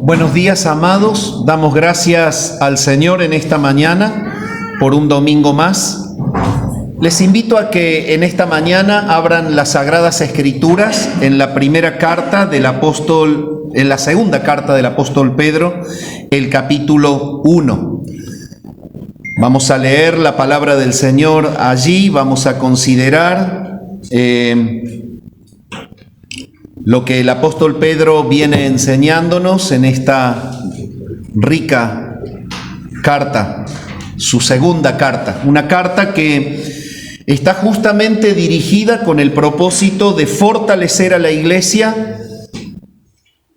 Buenos días, amados. Damos gracias al Señor en esta mañana por un domingo más. Les invito a que en esta mañana abran las Sagradas Escrituras en la segunda carta del apóstol Pedro, el capítulo 1. Vamos a leer la palabra del Señor allí, vamos a considerar lo que el apóstol Pedro viene enseñándonos en esta rica carta, su segunda carta, una carta que está justamente dirigida con el propósito de fortalecer a la iglesia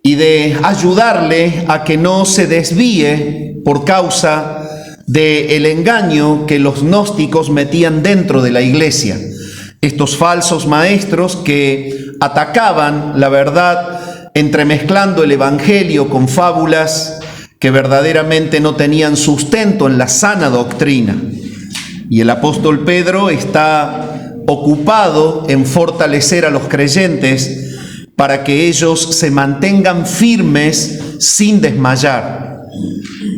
y de ayudarle a que no se desvíe por causa del engaño que los gnósticos metían dentro de la iglesia. Estos falsos maestros que atacaban la verdad entremezclando el evangelio con fábulas que verdaderamente no tenían sustento en la sana doctrina. Y el apóstol Pedro está ocupado en fortalecer a los creyentes para que ellos se mantengan firmes sin desmayar.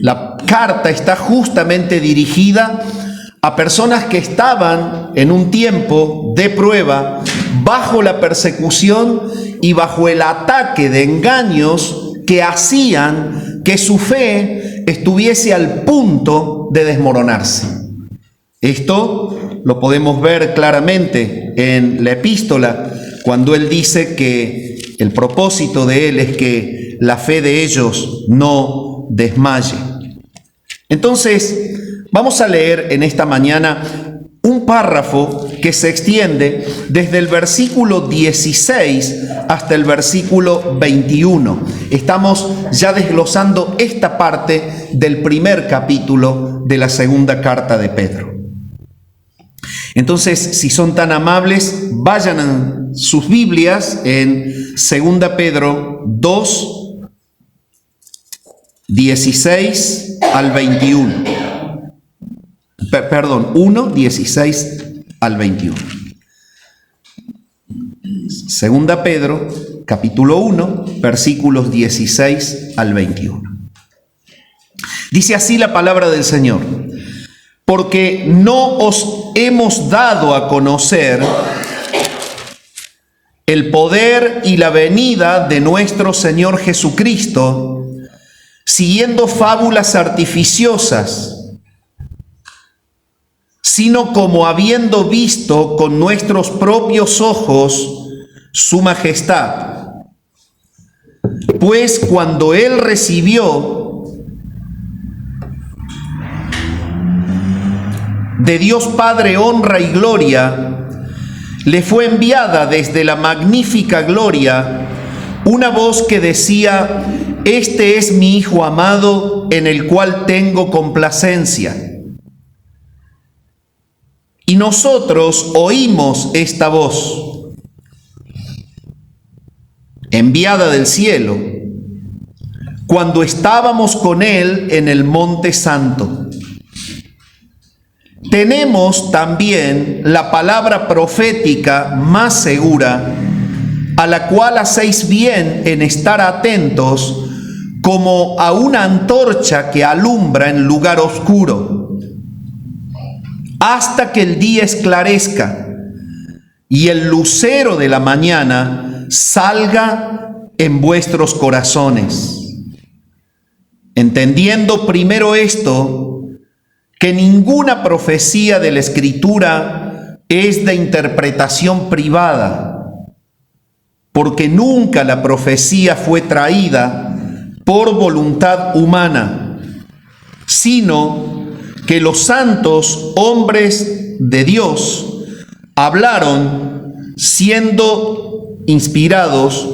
La carta está justamente dirigida a personas que estaban en un tiempo de prueba, bajo la persecución y bajo el ataque de engaños que hacían que su fe estuviese al punto de desmoronarse. Esto lo podemos ver claramente en la epístola, cuando él dice que el propósito de él es que la fe de ellos no desmaye. Entonces, vamos a leer en esta mañana un párrafo que se extiende desde el versículo 16 hasta el versículo 21. Estamos ya desglosando esta parte del primer capítulo de la segunda carta de Pedro. Entonces, si son tan amables, vayan a sus Biblias en 2 Pedro 2, 16 al 21. 1, 16 al 21. Segunda Pedro, capítulo 1, versículos 16 al 21. Dice así la palabra del Señor: porque no os hemos dado a conocer el poder y la venida de nuestro Señor Jesucristo, siguiendo fábulas artificiosas, sino como habiendo visto con nuestros propios ojos su majestad. Pues cuando Él recibió de Dios Padre honra y gloria, le fue enviada desde la magnífica gloria una voz que decía: este es mi Hijo amado, en el cual tengo complacencia. Y nosotros oímos esta voz, enviada del cielo, cuando estábamos con Él en el Monte Santo. Tenemos también la palabra profética más segura, a la cual hacéis bien en estar atentos, como a una antorcha que alumbra en lugar oscuro, hasta que el día esclarezca y el lucero de la mañana salga en vuestros corazones. Entendiendo primero esto, que ninguna profecía de la Escritura es de interpretación privada, porque nunca la profecía fue traída por voluntad humana, sino que los santos hombres de Dios hablaron siendo inspirados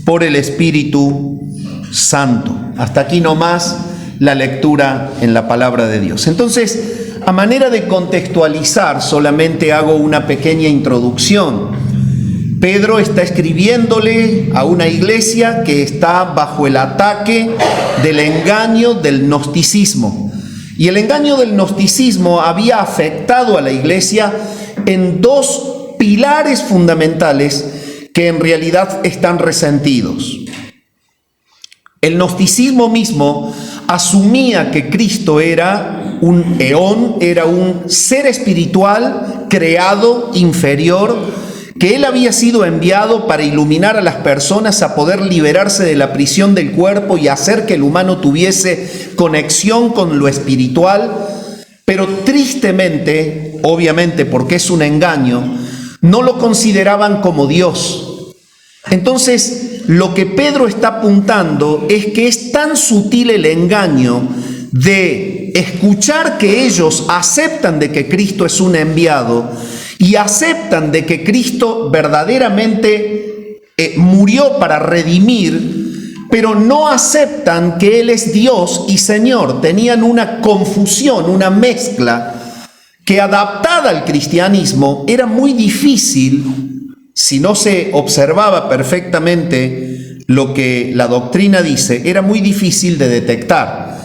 por el Espíritu Santo. Hasta aquí nomás la lectura en la palabra de Dios. Entonces, a manera de contextualizar, solamente hago una pequeña introducción. Pedro está escribiéndole a una iglesia que está bajo el ataque del engaño del gnosticismo. Y el engaño del gnosticismo había afectado a la iglesia en dos pilares fundamentales que en realidad están resentidos. El gnosticismo mismo asumía que Cristo era un eón, era un ser espiritual creado inferior, que Él había sido enviado para iluminar a las personas a poder liberarse de la prisión del cuerpo y hacer que el humano tuviese conexión con lo espiritual. Pero tristemente, obviamente porque es un engaño, no lo consideraban como Dios. Entonces, lo que Pedro está apuntando es que es tan sutil el engaño de escuchar que ellos aceptan de que Cristo es un enviado y aceptan de que Cristo verdaderamente murió para redimir, pero no aceptan que Él es Dios y Señor. Tenían una confusión, una mezcla que adaptada al cristianismo era muy difícil si no se observaba perfectamente lo que la doctrina dice, era muy difícil de detectar.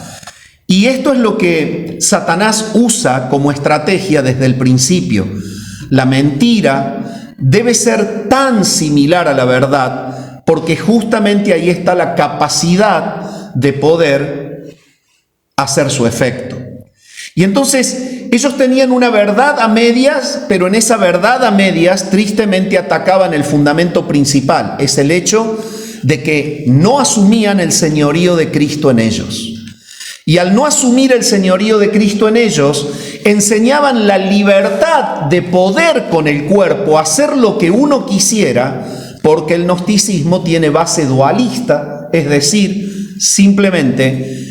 Y esto es lo que Satanás usa como estrategia desde el principio. La mentira debe ser tan similar a la verdad, porque justamente ahí está la capacidad de poder hacer su efecto. Y entonces ellos tenían una verdad a medias, pero en esa verdad a medias tristemente atacaban el fundamento principal, es el hecho de que no asumían el señorío de Cristo en ellos. Y al no asumir el señorío de Cristo en ellos, enseñaban la libertad de poder con el cuerpo hacer lo que uno quisiera, porque el gnosticismo tiene base dualista, es decir, simplemente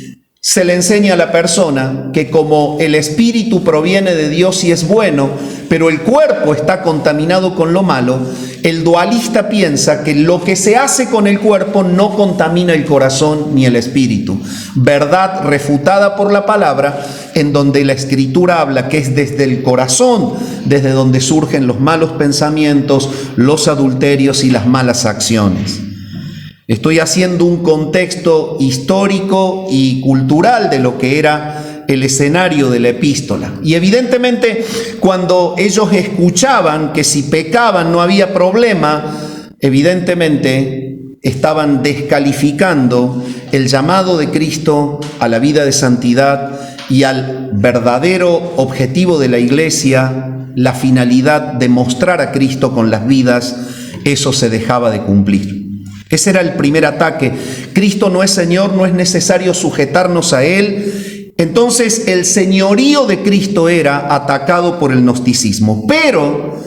se le enseña a la persona que como el espíritu proviene de Dios y es bueno, pero el cuerpo está contaminado con lo malo, el dualista piensa que lo que se hace con el cuerpo no contamina el corazón ni el espíritu. Verdad refutada por la palabra, en donde la Escritura habla que es desde el corazón, desde donde surgen los malos pensamientos, los adulterios y las malas acciones. Estoy haciendo un contexto histórico y cultural de lo que era el escenario de la epístola. Y evidentemente, cuando ellos escuchaban que si pecaban no había problema, evidentemente estaban descalificando el llamado de Cristo a la vida de santidad y al verdadero objetivo de la iglesia, la finalidad de mostrar a Cristo con las vidas. Eso se dejaba de cumplir. Ese era el primer ataque. Cristo no es Señor, no es necesario sujetarnos a Él. Entonces el señorío de Cristo era atacado por el gnosticismo. Pero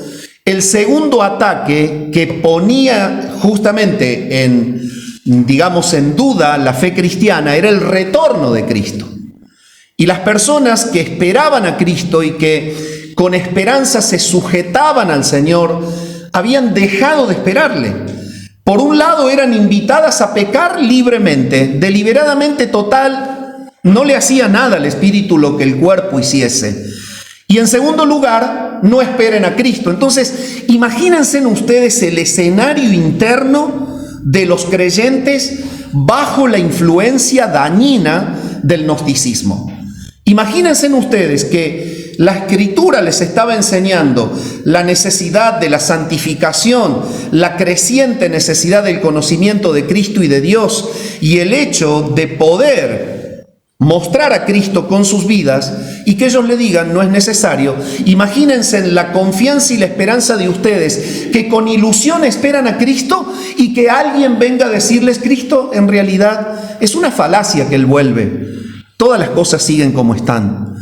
el segundo ataque que ponía justamente en duda la fe cristiana era el retorno de Cristo. Y las personas que esperaban a Cristo y que con esperanza se sujetaban al Señor, habían dejado de esperarle. Por un lado eran invitadas a pecar libremente, deliberadamente, total, no le hacía nada al espíritu lo que el cuerpo hiciese. Y en segundo lugar, no esperen a Cristo. Entonces, imagínense ustedes el escenario interno de los creyentes bajo la influencia dañina del gnosticismo. Imagínense ustedes que la Escritura les estaba enseñando la necesidad de la santificación, la creciente necesidad del conocimiento de Cristo y de Dios, y el hecho de poder mostrar a Cristo con sus vidas y que ellos le digan no es necesario. Imagínense en la confianza y la esperanza de ustedes que con ilusión esperan a Cristo y que alguien venga a decirles Cristo en realidad es una falacia que Él vuelve. Todas las cosas siguen como están.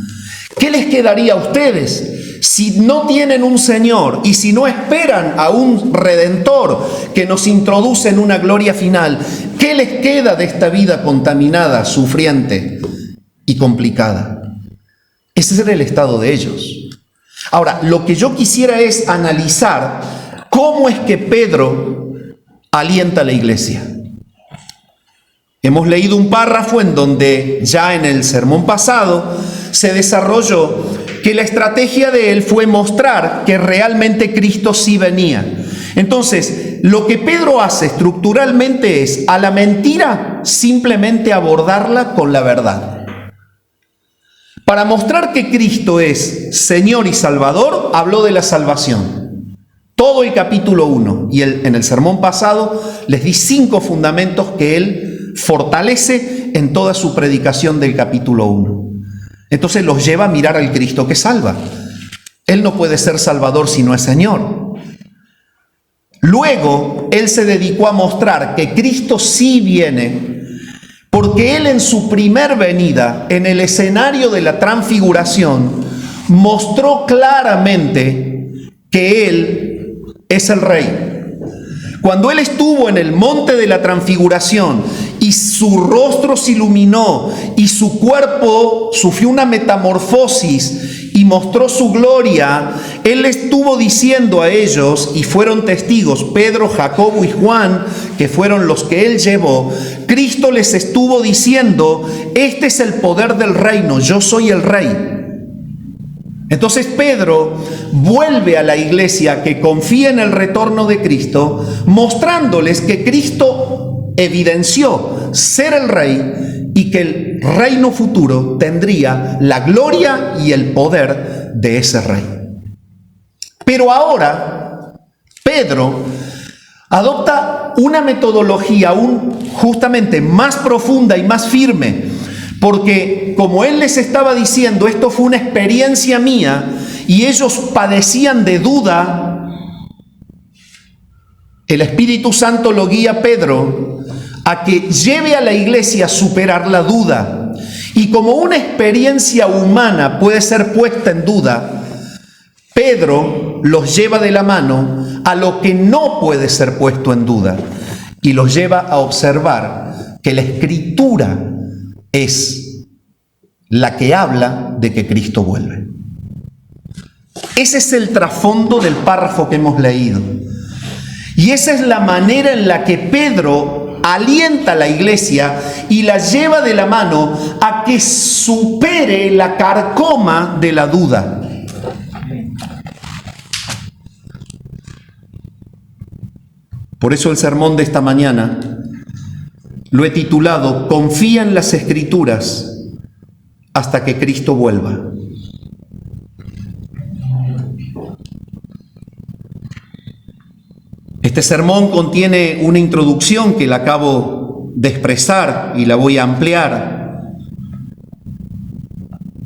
¿Qué les quedaría a ustedes si no tienen un Señor y si no esperan a un Redentor que nos introduce en una gloria final? ¿Qué les queda de esta vida contaminada, sufriente y complicada? Ese era el estado de ellos. Ahora, lo que yo quisiera es analizar cómo es que Pedro alienta a la iglesia. Hemos leído un párrafo en donde ya en el sermón pasado se desarrolló que la estrategia de él fue mostrar que realmente Cristo sí venía. Entonces, lo que Pedro hace estructuralmente es a la mentira simplemente abordarla con la verdad. Para mostrar que Cristo es Señor y Salvador, habló de la salvación. Todo el capítulo 1 y en el sermón pasado les di 5 fundamentos que él fortalece en toda su predicación del capítulo 1. Entonces los lleva a mirar al Cristo que salva. Él no puede ser Salvador si no es Señor. Luego, Él se dedicó a mostrar que Cristo sí viene, porque Él en su primer venida, en el escenario de la transfiguración, mostró claramente que Él es el Rey. Cuando Él estuvo en el monte de la transfiguración y su rostro se iluminó y su cuerpo sufrió una metamorfosis y mostró su gloria, Él estuvo diciendo a ellos, y fueron testigos, Pedro, Jacobo y Juan, que fueron los que Él llevó, Cristo les estuvo diciendo, este es el poder del reino, yo soy el Rey. Entonces Pedro vuelve a la iglesia que confía en el retorno de Cristo, mostrándoles que Cristo evidenció ser el Rey y que el reino futuro tendría la gloria y el poder de ese Rey. Pero ahora Pedro adopta una metodología aún justamente más profunda y más firme, porque como Él les estaba diciendo, esto fue una experiencia mía y ellos padecían de duda, el Espíritu Santo lo guía a Pedro a que lleve a la iglesia a superar la duda. Y como una experiencia humana puede ser puesta en duda, Pedro los lleva de la mano a lo que no puede ser puesto en duda y los lleva a observar que la Escritura es la que habla de que Cristo vuelve. Ese es el trasfondo del párrafo que hemos leído. Y esa es la manera en la que Pedro alienta a la iglesia y la lleva de la mano a que supere la carcoma de la duda. Por eso el sermón de esta mañana lo he titulado Confía en las Escrituras hasta que Cristo vuelva. Este sermón contiene una introducción que la acabo de expresar y la voy a ampliar.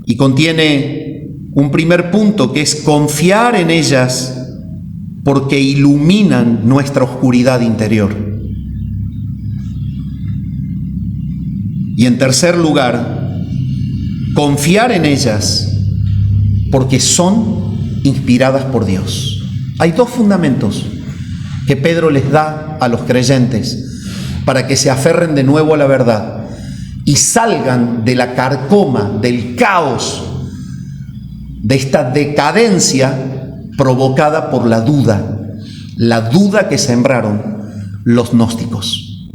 Y contiene un primer punto que es confiar en ellas porque iluminan nuestra oscuridad interior. Y en tercer lugar, confiar en ellas porque son inspiradas por Dios. Hay dos fundamentos que Pedro les da a los creyentes para que se aferren de nuevo a la verdad y salgan de la carcoma, del caos, de esta decadencia provocada por la duda que sembraron los gnósticos.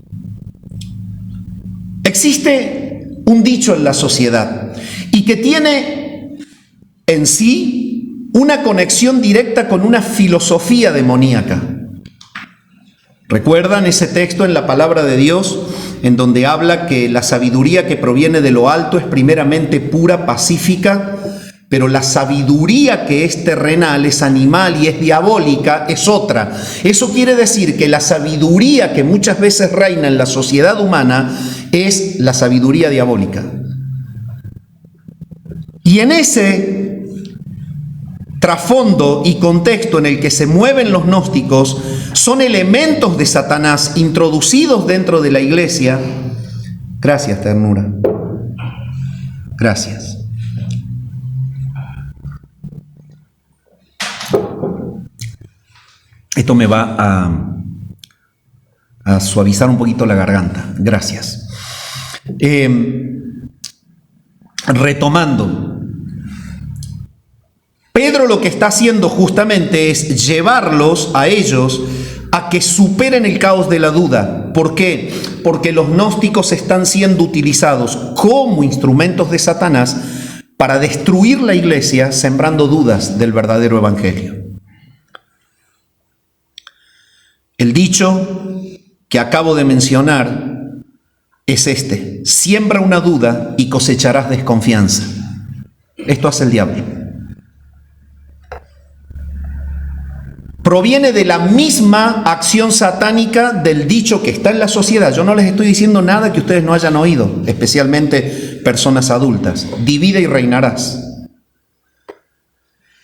Existe un dicho en la sociedad y que tiene en sí una conexión directa con una filosofía demoníaca. ¿Recuerdan ese texto en la palabra de Dios en donde habla que la sabiduría que proviene de lo alto es primeramente pura, pacífica, pero la sabiduría que es terrenal, es animal y es diabólica, es otra? Eso quiere decir que la sabiduría que muchas veces reina en la sociedad humana es la sabiduría diabólica. Y en ese trasfondo y contexto en el que se mueven los gnósticos son elementos de Satanás introducidos dentro de la iglesia. Gracias, ternura. Gracias. Esto me va a suavizar un poquito la garganta. Gracias. Retomando. Pedro lo que está haciendo justamente es llevarlos a ellos a que superen el caos de la duda. ¿Por qué? Porque los gnósticos están siendo utilizados como instrumentos de Satanás para destruir la iglesia, sembrando dudas del verdadero evangelio. El dicho que acabo de mencionar es este: siembra una duda y cosecharás desconfianza. Esto hace el diablo. proviene de la misma acción satánica del dicho que está en la sociedad. Yo no les estoy diciendo nada que ustedes no hayan oído, especialmente personas adultas. Divide y reinarás.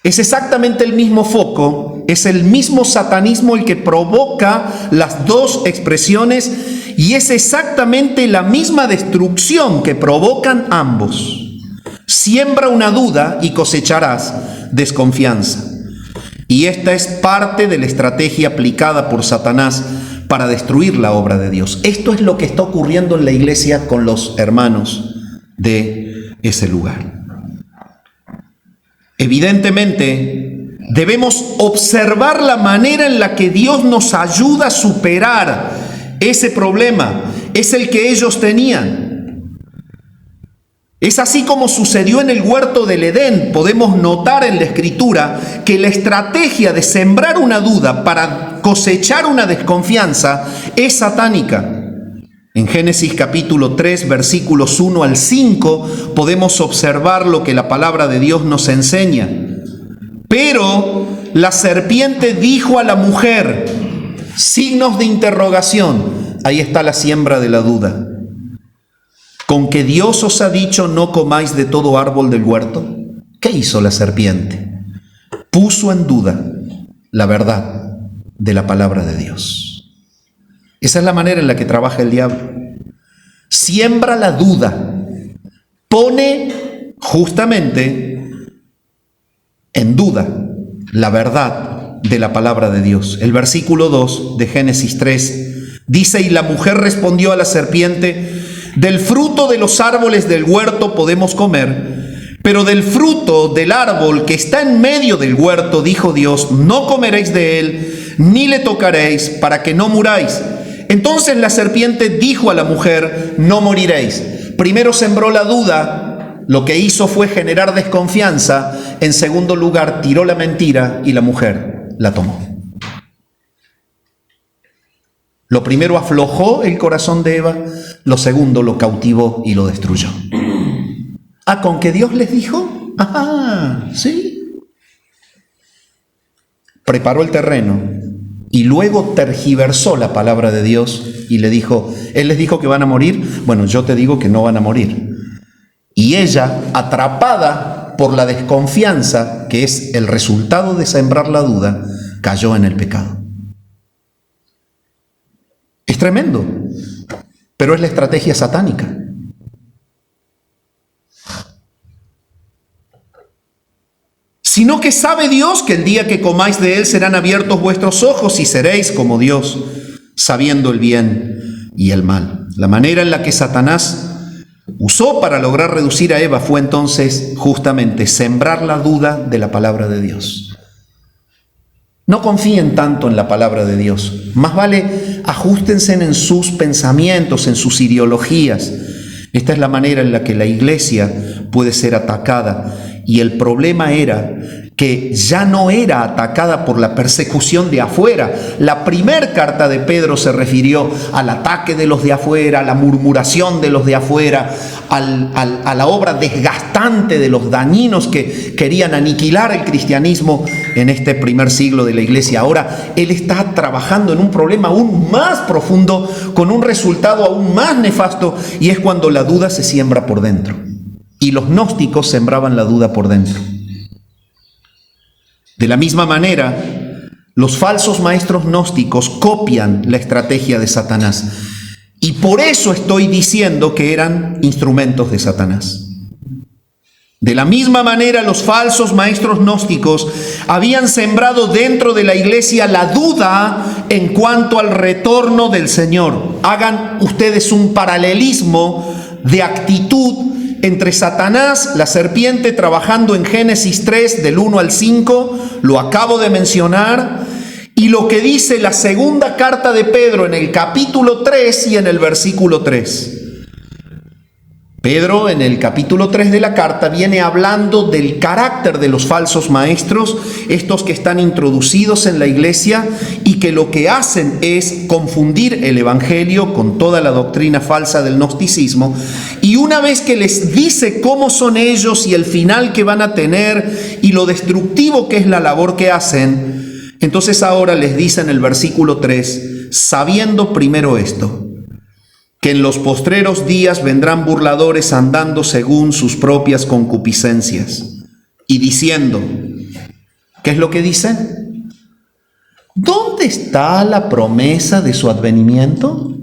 Es exactamente el mismo foco, es el mismo satanismo el que provoca las dos expresiones y es exactamente la misma destrucción que provocan ambos. Siembra una duda y cosecharás desconfianza. Y esta es parte de la estrategia aplicada por Satanás para destruir la obra de Dios. Esto es lo que está ocurriendo en la iglesia con los hermanos de ese lugar. Evidentemente, debemos observar la manera en la que Dios nos ayuda a superar ese problema. Es el que ellos tenían. Es así como sucedió en el huerto del Edén. Podemos notar en la Escritura que la estrategia de sembrar una duda para cosechar una desconfianza es satánica. En Génesis capítulo 3, versículos 1 al 5, podemos observar lo que la palabra de Dios nos enseña. Pero la serpiente dijo a la mujer, signos de interrogación, ahí está la siembra de la duda. ¿Con que Dios os ha dicho no comáis de todo árbol del huerto? ¿Qué hizo la serpiente? Puso en duda la verdad de la palabra de Dios. Esa es la manera en la que trabaja el diablo. Siembra la duda, pone justamente en duda la verdad de la palabra de Dios. El versículo 2 de Génesis 3 dice, y la mujer respondió a la serpiente, del fruto de los árboles del huerto podemos comer, pero del fruto del árbol que está en medio del huerto, dijo Dios, no comeréis de él, ni le tocaréis, para que no muráis. Entonces la serpiente dijo a la mujer, no moriréis. Primero sembró la duda, lo que hizo fue generar desconfianza. En segundo lugar, tiró la mentira y la mujer la tomó. Lo primero aflojó el corazón de Eva, lo segundo lo cautivó y lo destruyó. Ah, ¿con que Dios les dijo? Ah, sí. Preparó el terreno y luego tergiversó la palabra de Dios y le dijo, Él les dijo que van a morir, bueno, yo te digo que no van a morir. Y ella, atrapada por la desconfianza, que es el resultado de sembrar la duda, cayó en el pecado. Es tremendo, pero es la estrategia satánica. Sino que sabe Dios que el día que comáis de él serán abiertos vuestros ojos y seréis como Dios, sabiendo el bien y el mal. La manera en la que Satanás usó para lograr reducir a Eva fue entonces justamente sembrar la duda de la palabra de Dios. No confíen tanto en la palabra de Dios. Más vale ajustense en sus pensamientos, en sus ideologías. Esta es la manera en la que la iglesia puede ser atacada. Y el problema era que ya no era atacada por la persecución de afuera. La primera carta de Pedro se refirió al ataque de los de afuera, a la murmuración de los de afuera, a la obra desgastante de los dañinos que querían aniquilar el cristianismo en este primer siglo de la iglesia. Ahora él está trabajando en un problema aún más profundo, con un resultado aún más nefasto, y es cuando la duda se siembra por dentro. Y los gnósticos sembraban la duda por dentro. De la misma manera, los falsos maestros gnósticos copian la estrategia de Satanás. Y por eso estoy diciendo que eran instrumentos de Satanás. De la misma manera, los falsos maestros gnósticos habían sembrado dentro de la iglesia la duda en cuanto al retorno del Señor. Hagan ustedes un paralelismo de actitud entre Satanás, la serpiente, trabajando en Génesis 3, del 1 al 5, lo acabo de mencionar, y lo que dice la segunda carta de Pedro en el capítulo 3 y en el versículo 3. Pedro en el capítulo 3 de la carta viene hablando del carácter de los falsos maestros, estos que están introducidos en la iglesia y que lo que hacen es confundir el evangelio con toda la doctrina falsa del gnosticismo. Y una vez que les dice cómo son ellos y el final que van a tener y lo destructivo que es la labor que hacen, Entonces ahora les dice en el versículo 3, sabiendo primero esto, que en los postreros días vendrán burladores andando según sus propias concupiscencias y diciendo, ¿qué es lo que dicen? ¿Dónde está la promesa de su advenimiento?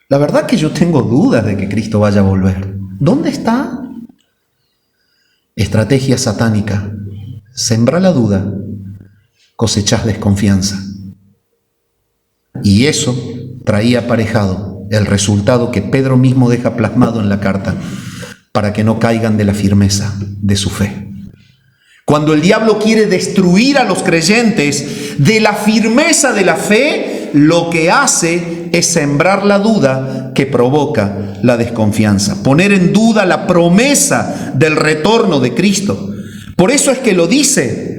La verdad que yo tengo dudas de que Cristo vaya a volver. ¿Dónde está? Estrategia satánica. Sembra la duda, cosechás desconfianza. Y eso traía aparejado el resultado que Pedro mismo deja plasmado en la carta, para que no caigan de la firmeza de su fe. Cuando el diablo quiere destruir a los creyentes de la firmeza de la fe, lo que hace es sembrar la duda que provoca la desconfianza, poner en duda la promesa del retorno de Cristo. Por eso es que lo dice.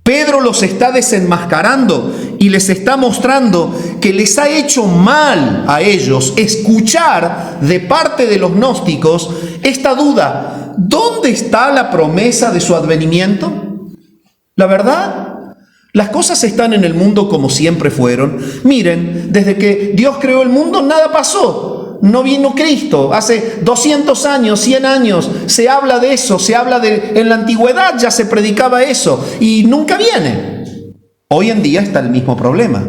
Pedro los está desenmascarando y les está mostrando que les ha hecho mal a ellos escuchar de parte de los gnósticos esta duda. ¿Dónde está la promesa de su advenimiento? La verdad, las cosas están en el mundo como siempre fueron. Miren, desde que Dios creó el mundo, nada pasó. No vino Cristo. Hace 200 años, 100 años, se habla de eso, en la antigüedad ya se predicaba eso y nunca viene. Hoy en día está el mismo problema.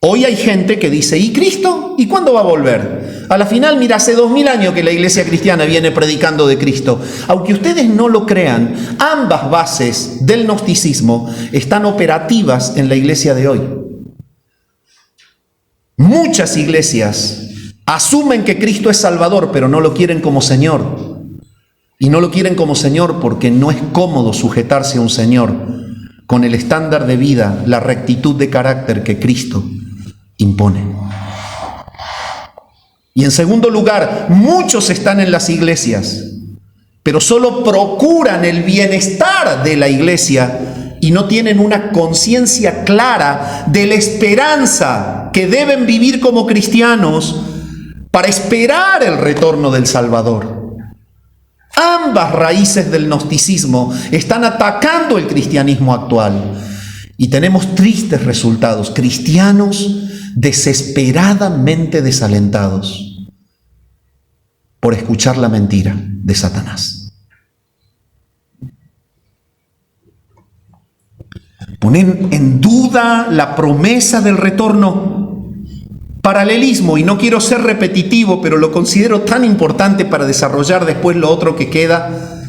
Hoy hay gente que dice, ¿y Cristo? ¿Y cuándo va a volver? A la final, mira, hace 2000 años que la iglesia cristiana viene predicando de Cristo. Aunque ustedes no lo crean, ambas bases del gnosticismo están operativas en la iglesia de hoy. Muchas iglesias asumen que Cristo es Salvador, pero no lo quieren como Señor. Y no lo quieren como Señor porque no es cómodo sujetarse a un Señor con el estándar de vida, la rectitud de carácter que Cristo impone. Y en segundo lugar, muchos están en las iglesias, pero solo procuran el bienestar de la iglesia y no tienen una conciencia clara de la esperanza que deben vivir como cristianos para esperar el retorno del Salvador. Ambas raíces del gnosticismo están atacando el cristianismo actual y tenemos tristes resultados. Cristianos desesperadamente desalentados por escuchar la mentira de Satanás. Ponen en duda la promesa del retorno. Paralelismo, y no quiero ser repetitivo, pero lo considero tan importante para desarrollar después lo otro que queda.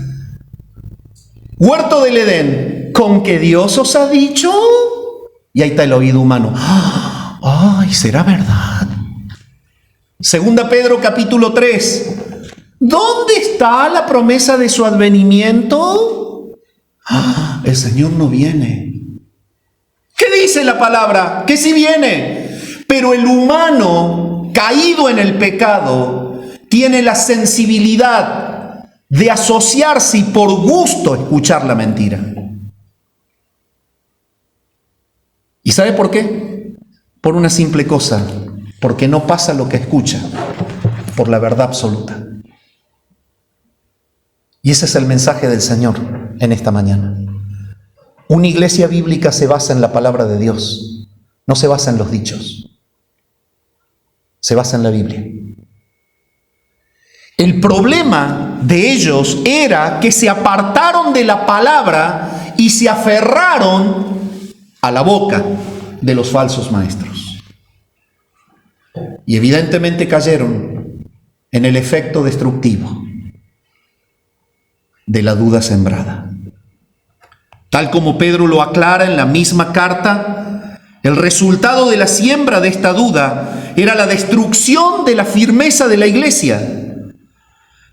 Huerto del Edén, ¿con que Dios os ha dicho? Y ahí está el oído humano. ¡Ay, será verdad! Segunda Pedro capítulo 3. ¿Dónde está la promesa de su advenimiento? El Señor no viene. ¿Qué dice la palabra? Que sí viene. Pero el humano, caído en el pecado, tiene la sensibilidad de asociarse y por gusto escuchar la mentira. ¿Y sabe por qué? Por una simple cosa, porque no pasa lo que escucha, por la verdad absoluta. Y ese es el mensaje del Señor en esta mañana. Una iglesia bíblica se basa en la palabra de Dios, no se basa en los dichos. Se basa en la Biblia. El problema de ellos era que se apartaron de la palabra y se aferraron a la boca de los falsos maestros. Y evidentemente cayeron en el efecto destructivo de la duda sembrada. Tal como Pedro lo aclara en la misma carta, el resultado de la siembra de esta duda era la destrucción de la firmeza de la iglesia.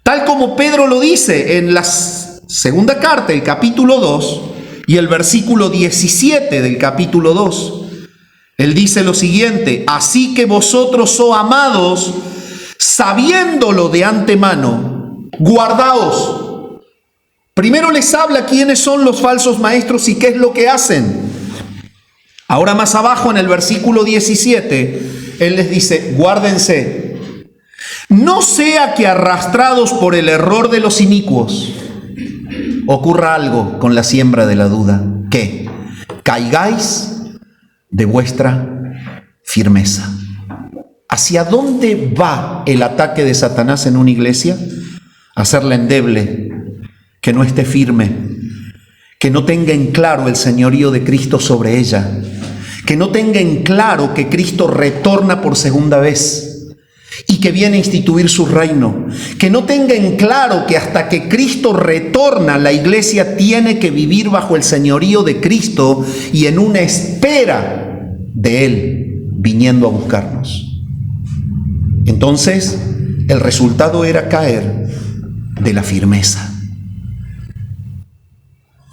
Tal como Pedro lo dice en la segunda carta, el capítulo 2, y el versículo 17 del capítulo 2. Él dice lo siguiente: así que vosotros, oh amados, sabiéndolo de antemano, guardaos. Primero les habla quiénes son los falsos maestros y qué es lo que hacen. Ahora más abajo en el versículo 17, Él les dice, guárdense, no sea que arrastrados por el error de los inicuos, ocurra algo con la siembra de la duda. ¿Qué? Caigáis de vuestra firmeza. ¿Hacia dónde va el ataque de Satanás en una iglesia? Hacerla endeble, que no esté firme, que no tenga en claro el señorío de Cristo sobre ella, que no tenga en claro que Cristo retorna por segunda vez y que viene a instituir su reino, que no tenga en claro que hasta que Cristo retorna, la iglesia tiene que vivir bajo el señorío de Cristo y en una espera de Él viniendo a buscarnos. Entonces, el resultado era caer de la firmeza.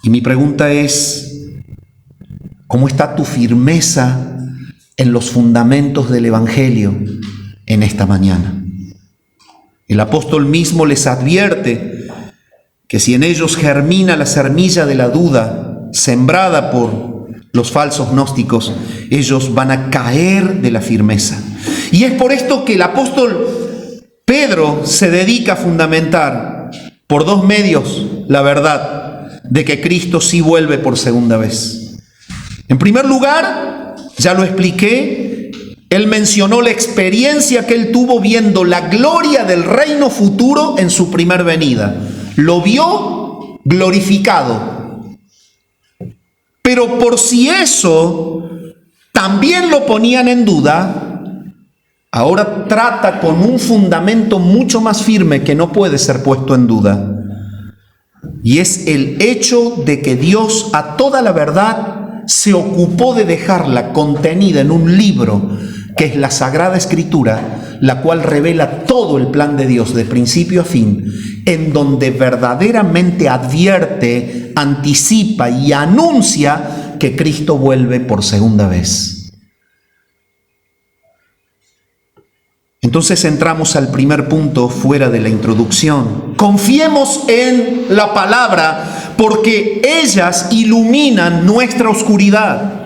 Y mi pregunta es, ¿cómo está tu firmeza en los fundamentos del Evangelio en esta mañana? El apóstol mismo les advierte que si en ellos germina la semilla de la duda, sembrada por los falsos gnósticos, ellos van a caer de la firmeza. Y es por esto que el apóstol Pedro se dedica a fundamentar por dos medios la verdad de que Cristo sí vuelve por segunda vez. En primer lugar, ya lo expliqué, él mencionó la experiencia que él tuvo viendo la gloria del reino futuro en su primer venida. Lo vio glorificado. Pero por si eso también lo ponían en duda, ahora trata con un fundamento mucho más firme que no puede ser puesto en duda. Y es el hecho de que Dios a toda la verdad se ocupó de dejarla contenida en un libro que es la Sagrada Escritura, la cual revela todo el plan de Dios de principio a fin, en donde verdaderamente advierte, anticipa y anuncia que Cristo vuelve por segunda vez. Entonces entramos al primer punto fuera de la introducción. Confiemos en la palabra porque ellas iluminan nuestra oscuridad.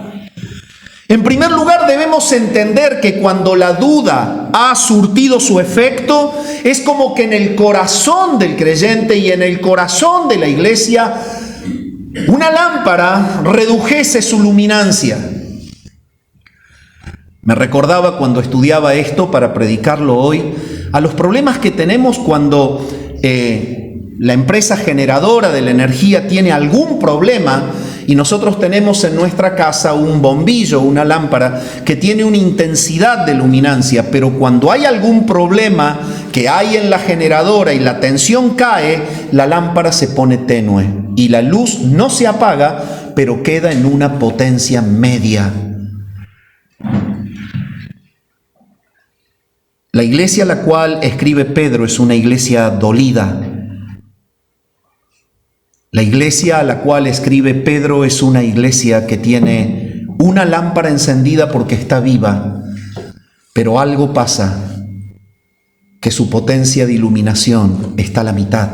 En primer lugar, debemos entender que cuando la duda ha surtido su efecto, es como que en el corazón del creyente y en el corazón de la iglesia, una lámpara redujese su luminancia. Me recordaba cuando estudiaba esto para predicarlo hoy, a los problemas que tenemos cuando la empresa generadora de la energía tiene algún problema y nosotros tenemos en nuestra casa un bombillo, una lámpara que tiene una intensidad de luminancia, pero cuando hay algún problema que hay en la generadora y la tensión cae, la lámpara se pone tenue y la luz no se apaga, pero queda en una potencia media. La iglesia a la cual escribe Pedro es una iglesia dolida. La iglesia a la cual escribe Pedro es una iglesia que tiene una lámpara encendida porque está viva, pero algo pasa, que su potencia de iluminación está a la mitad.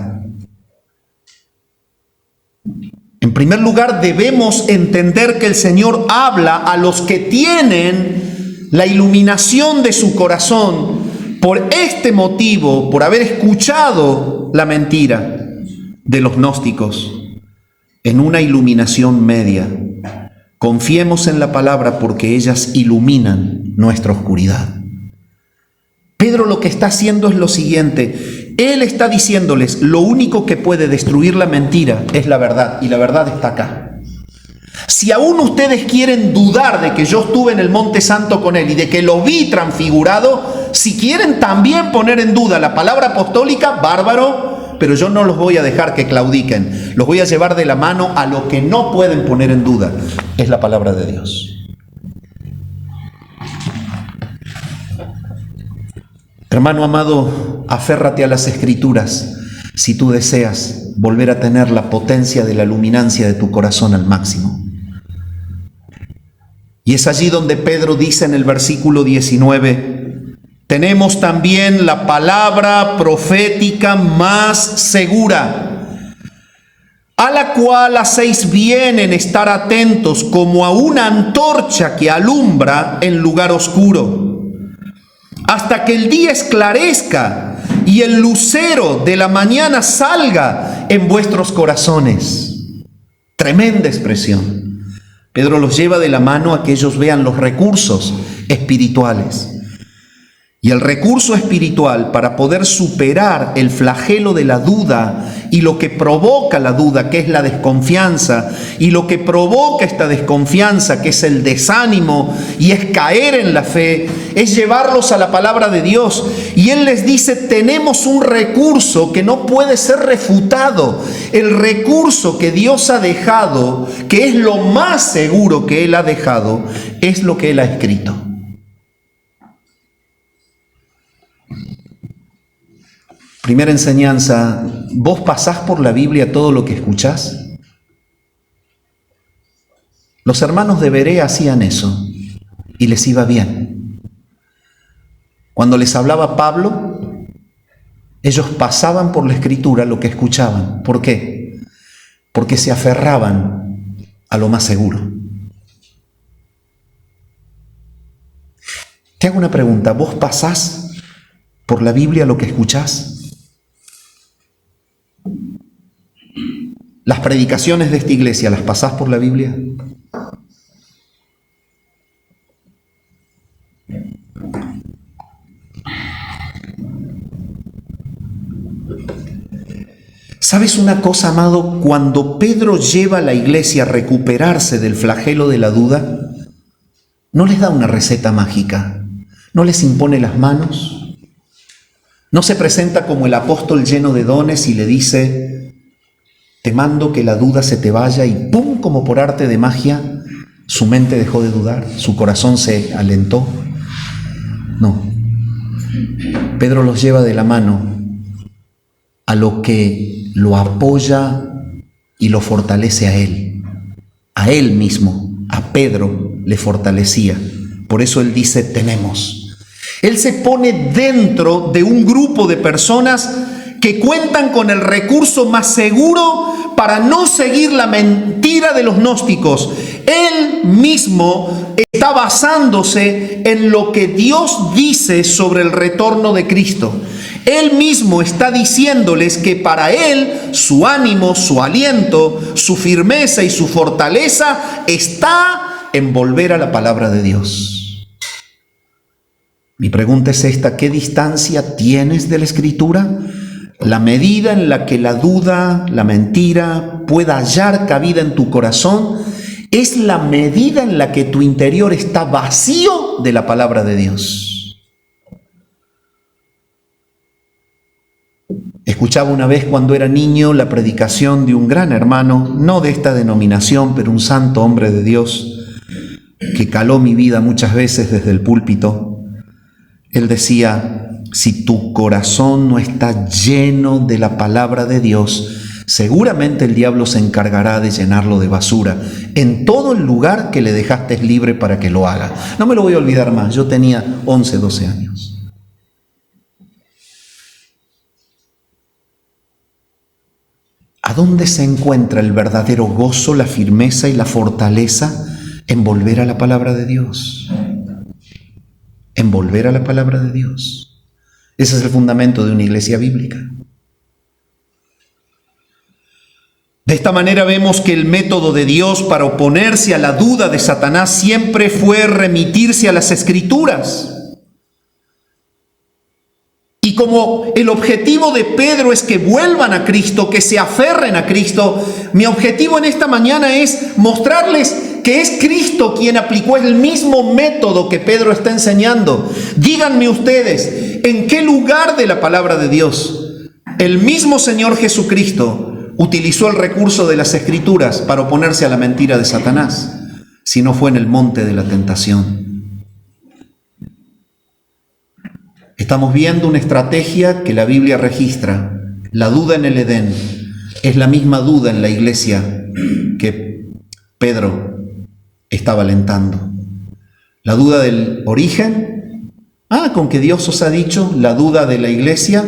En primer lugar, debemos entender que el Señor habla a los que tienen la iluminación de su corazón por este motivo, por haber escuchado la mentira de los gnósticos, en una iluminación media. Confiemos en la palabra porque ellas iluminan nuestra oscuridad. Pedro lo que está haciendo es lo siguiente. Él está diciéndoles, lo único que puede destruir la mentira es la verdad, y la verdad está acá. Si aún ustedes quieren dudar de que yo estuve en el Monte Santo con él y de que lo vi transfigurado, si quieren también poner en duda la palabra apostólica, bárbaro, pero yo no los voy a dejar que claudiquen. Los voy a llevar de la mano a lo que no pueden poner en duda. Es la palabra de Dios. Hermano amado, aférrate a las Escrituras si tú deseas volver a tener la potencia de la luminancia de tu corazón al máximo. Y es allí donde Pedro dice en el versículo 19, tenemos también la palabra profética más segura, a la cual hacéis bien en estar atentos como a una antorcha que alumbra en lugar oscuro, hasta que el día esclarezca y el lucero de la mañana salga en vuestros corazones. Tremenda expresión. Pedro los lleva de la mano a que ellos vean los recursos espirituales. Y el recurso espiritual para poder superar el flagelo de la duda y lo que provoca la duda, que es la desconfianza, y lo que provoca esta desconfianza, que es el desánimo y es caer en la fe, es llevarlos a la palabra de Dios. Y Él les dice, tenemos un recurso que no puede ser refutado. El recurso que Dios ha dejado, que es lo más seguro que Él ha dejado, es lo que Él ha escrito. Primera enseñanza, ¿vos pasás por la Biblia todo lo que escuchás? Los hermanos de Berea hacían eso y les iba bien. Cuando les hablaba Pablo, ellos pasaban por la Escritura lo que escuchaban. ¿Por qué? Porque se aferraban a lo más seguro. Te hago una pregunta, ¿vos pasás por la Biblia lo que escuchás? ¿Las predicaciones de esta iglesia las pasás por la Biblia? ¿Sabes una cosa, amado? Cuando Pedro lleva a la iglesia a recuperarse del flagelo de la duda, no les da una receta mágica, no les impone las manos, no se presenta como el apóstol lleno de dones y le dice, te mando que la duda se te vaya, y ¡pum!, como por arte de magia, su mente dejó de dudar, su corazón se alentó. No. Pedro los lleva de la mano a lo que lo apoya y lo fortalece a él mismo, a Pedro le fortalecía. Por eso él dice, tenemos. Él se pone dentro de un grupo de personas que cuentan con el recurso más seguro para no seguir la mentira de los gnósticos. Él mismo está basándose en lo que Dios dice sobre el retorno de Cristo. Él mismo está diciéndoles que para él su ánimo, su aliento, su firmeza y su fortaleza está en volver a la palabra de Dios. Mi pregunta es esta: ¿qué distancia tienes de la Escritura? La medida en la que la duda, la mentira pueda hallar cabida en tu corazón es la medida en la que tu interior está vacío de la palabra de Dios. Escuchaba una vez cuando era niño la predicación de un gran hermano, no de esta denominación, pero un santo hombre de Dios que caló mi vida muchas veces desde el púlpito. Él decía, si tu corazón no está lleno de la palabra de Dios, seguramente el diablo se encargará de llenarlo de basura en todo el lugar que le dejaste libre para que lo haga. No me lo voy a olvidar más, yo tenía 11, 12 años. ¿A dónde se encuentra el verdadero gozo, la firmeza y la fortaleza? En volver a la palabra de Dios. En volver a la palabra de Dios. Ese es el fundamento de una iglesia bíblica. De esta manera vemos que el método de Dios para oponerse a la duda de Satanás siempre fue remitirse a las Escrituras. Y como el objetivo de Pedro es que vuelvan a Cristo, que se aferren a Cristo, mi objetivo en esta mañana es mostrarles que es Cristo quien aplicó el mismo método que Pedro está enseñando. Díganme ustedes, ¿en qué lugar de la palabra de Dios el mismo Señor Jesucristo utilizó el recurso de las Escrituras para oponerse a la mentira de Satanás, si no fue en el monte de la tentación? Estamos viendo una estrategia que la Biblia registra. La duda en el Edén es la misma duda en la iglesia que Pedro estaba alentando. La duda del origen, con que Dios os ha dicho. La duda de la iglesia,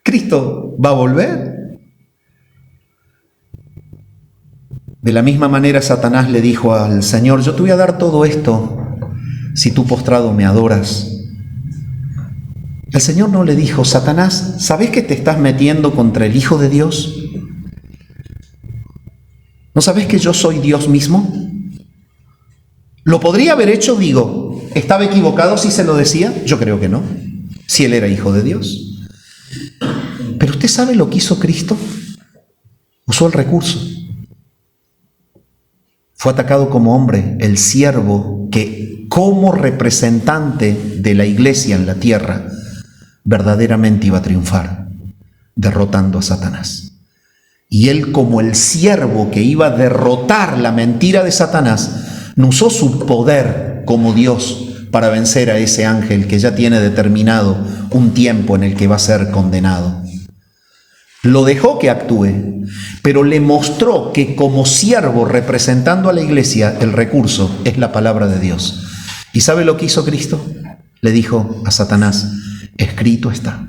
Cristo va a volver. De la misma manera Satanás le dijo al Señor, yo te voy a dar todo esto si tú postrado me adoras. El Señor no le dijo: Satanás, ¿sabes que te estás metiendo contra el Hijo de Dios? ¿No sabes que yo soy Dios mismo? ¿Lo podría haber hecho? Digo, ¿estaba equivocado si se lo decía? Yo creo que no, si él era Hijo de Dios. Pero ¿usted sabe lo que hizo Cristo? Usó el recurso. Fue atacado como hombre, el siervo que, como representante de la iglesia en la tierra, verdaderamente iba a triunfar, derrotando a Satanás. Y él, como el siervo que iba a derrotar la mentira de Satanás, no usó su poder como Dios para vencer a ese ángel que ya tiene determinado un tiempo en el que va a ser condenado. Lo dejó que actúe, pero le mostró que como siervo representando a la iglesia, el recurso es la palabra de Dios. ¿Y sabe lo que hizo Cristo? Le dijo a Satanás: escrito está,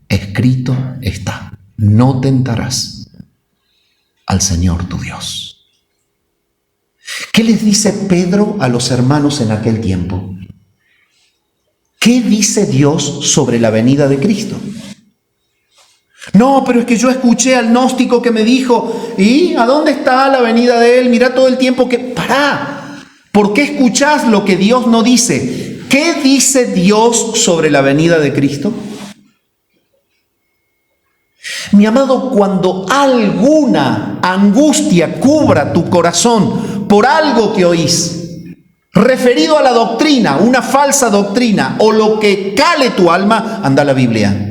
escrito está, no tentarás al Señor tu Dios. ¿Qué les dice Pedro a los hermanos en aquel tiempo? ¿Qué dice Dios sobre la venida de Cristo? No, pero es que yo escuché al gnóstico que me dijo: ¿y a dónde está la venida de él? Mira todo el tiempo que... ¡Pará! ¿Por qué escuchás lo que Dios no dice? ¿Qué dice Dios sobre la venida de Cristo? Mi amado, cuando alguna angustia cubra tu corazón por algo que oís, referido a la doctrina, una falsa doctrina, o lo que cale tu alma, anda a la Biblia.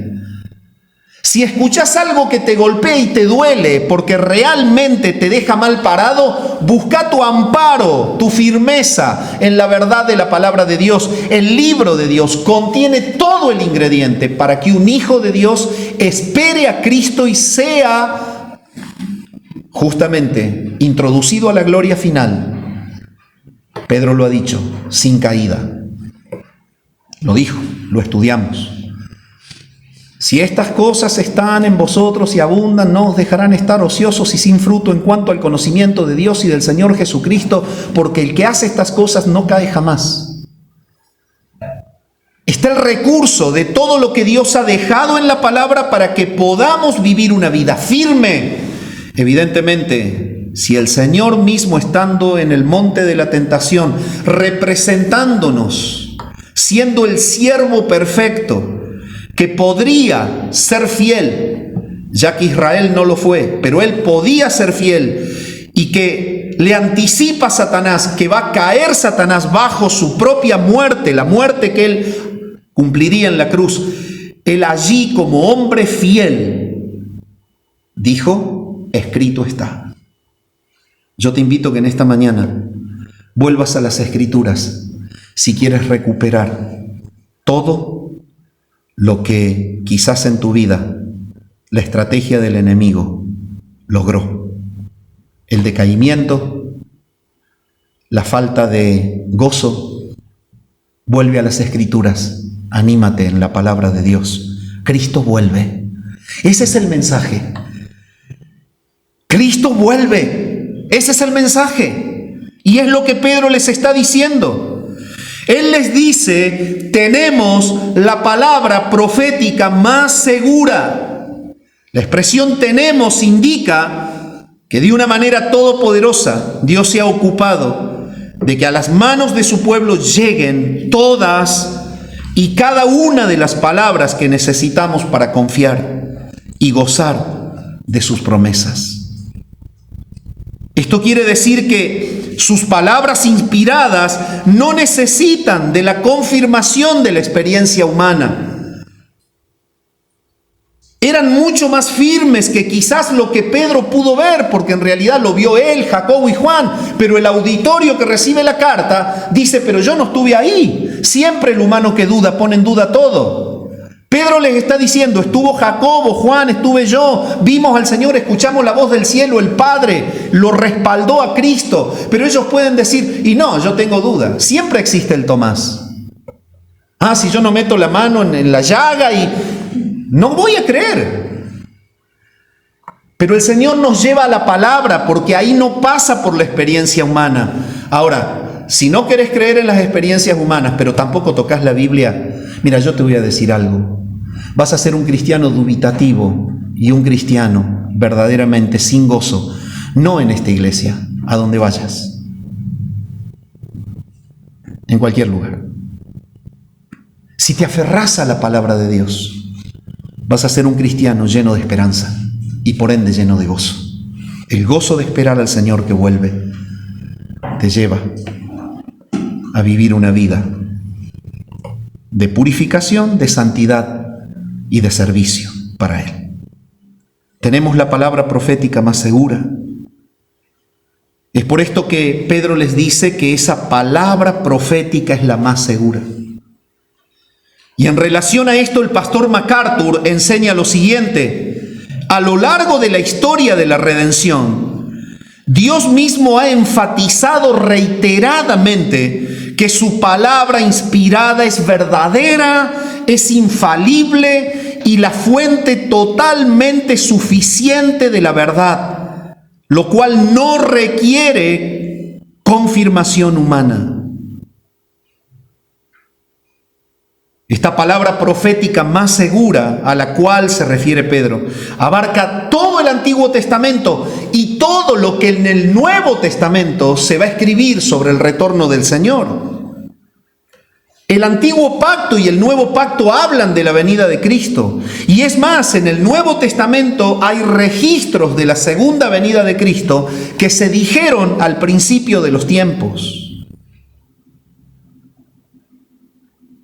Si escuchas algo que te golpea y te duele porque realmente te deja mal parado, busca tu amparo, tu firmeza en la verdad de la palabra de Dios. El libro de Dios contiene todo el ingrediente para que un hijo de Dios espere a Cristo y sea justamente introducido a la gloria final. Pedro lo ha dicho, sin caída. Lo dijo, lo estudiamos. Si estas cosas están en vosotros y abundan, no os dejarán estar ociosos y sin fruto en cuanto al conocimiento de Dios y del Señor Jesucristo, porque el que hace estas cosas no cae jamás. Está el recurso de todo lo que Dios ha dejado en la palabra para que podamos vivir una vida firme. Evidentemente, si el Señor mismo, estando en el monte de la tentación, representándonos, siendo el siervo perfecto, que podría ser fiel, ya que Israel no lo fue, pero él podía ser fiel, y que le anticipa a Satanás que va a caer Satanás bajo su propia muerte, la muerte que él cumpliría en la cruz. Él allí, como hombre fiel, dijo: escrito está. Yo te invito que en esta mañana vuelvas a las Escrituras si quieres recuperar todo lo que quizás en tu vida la estrategia del enemigo logró. El decaimiento, la falta de gozo. Vuelve a las Escrituras, anímate en la palabra de Dios. Cristo vuelve. Ese es el mensaje. Cristo vuelve. Ese es el mensaje. Y es lo que Pedro les está diciendo. Él les dice: tenemos la palabra profética más segura. La expresión tenemos indica que de una manera todopoderosa Dios se ha ocupado de que a las manos de su pueblo lleguen todas y cada una de las palabras que necesitamos para confiar y gozar de sus promesas. Esto quiere decir que sus palabras inspiradas no necesitan de la confirmación de la experiencia humana. Eran mucho más firmes que quizás lo que Pedro pudo ver, porque en realidad lo vio él, Jacobo y Juan, pero el auditorio que recibe la carta dice: pero yo no estuve ahí. Siempre el humano que duda pone en duda todo. Pedro les está diciendo: estuvo Jacobo, Juan, estuve yo, vimos al Señor, escuchamos la voz del cielo, el Padre lo respaldó a Cristo. Pero ellos pueden decir: y no, yo tengo duda. Siempre existe el Tomás. Si yo no meto la mano en la llaga y no voy a creer. Pero el Señor nos lleva a la palabra, porque ahí no pasa por la experiencia humana. Ahora, si no querés creer en las experiencias humanas, pero tampoco tocas la Biblia, mira, yo te voy a decir algo. Vas a ser un cristiano dubitativo y un cristiano verdaderamente sin gozo, no en esta iglesia, a donde vayas, en cualquier lugar. Si te aferrás a la palabra de Dios, vas a ser un cristiano lleno de esperanza y por ende lleno de gozo. El gozo de esperar al Señor que vuelve te lleva a vivir una vida de purificación, de santidad y de servicio para Él. Tenemos la palabra profética más segura. Es por esto que Pedro les dice que esa palabra profética es la más segura. Y en relación a esto, el pastor MacArthur enseña lo siguiente: a lo largo de la historia de la redención, Dios mismo ha enfatizado reiteradamente que su palabra inspirada es verdadera, es infalible y la fuente totalmente suficiente de la verdad, lo cual no requiere confirmación humana. Esta palabra profética más segura a la cual se refiere Pedro abarca todo el Antiguo Testamento y todo lo que en el Nuevo Testamento se va a escribir sobre el retorno del Señor. El Antiguo Pacto y el Nuevo Pacto hablan de la venida de Cristo. Y es más, en el Nuevo Testamento hay registros de la segunda venida de Cristo que se dijeron al principio de los tiempos.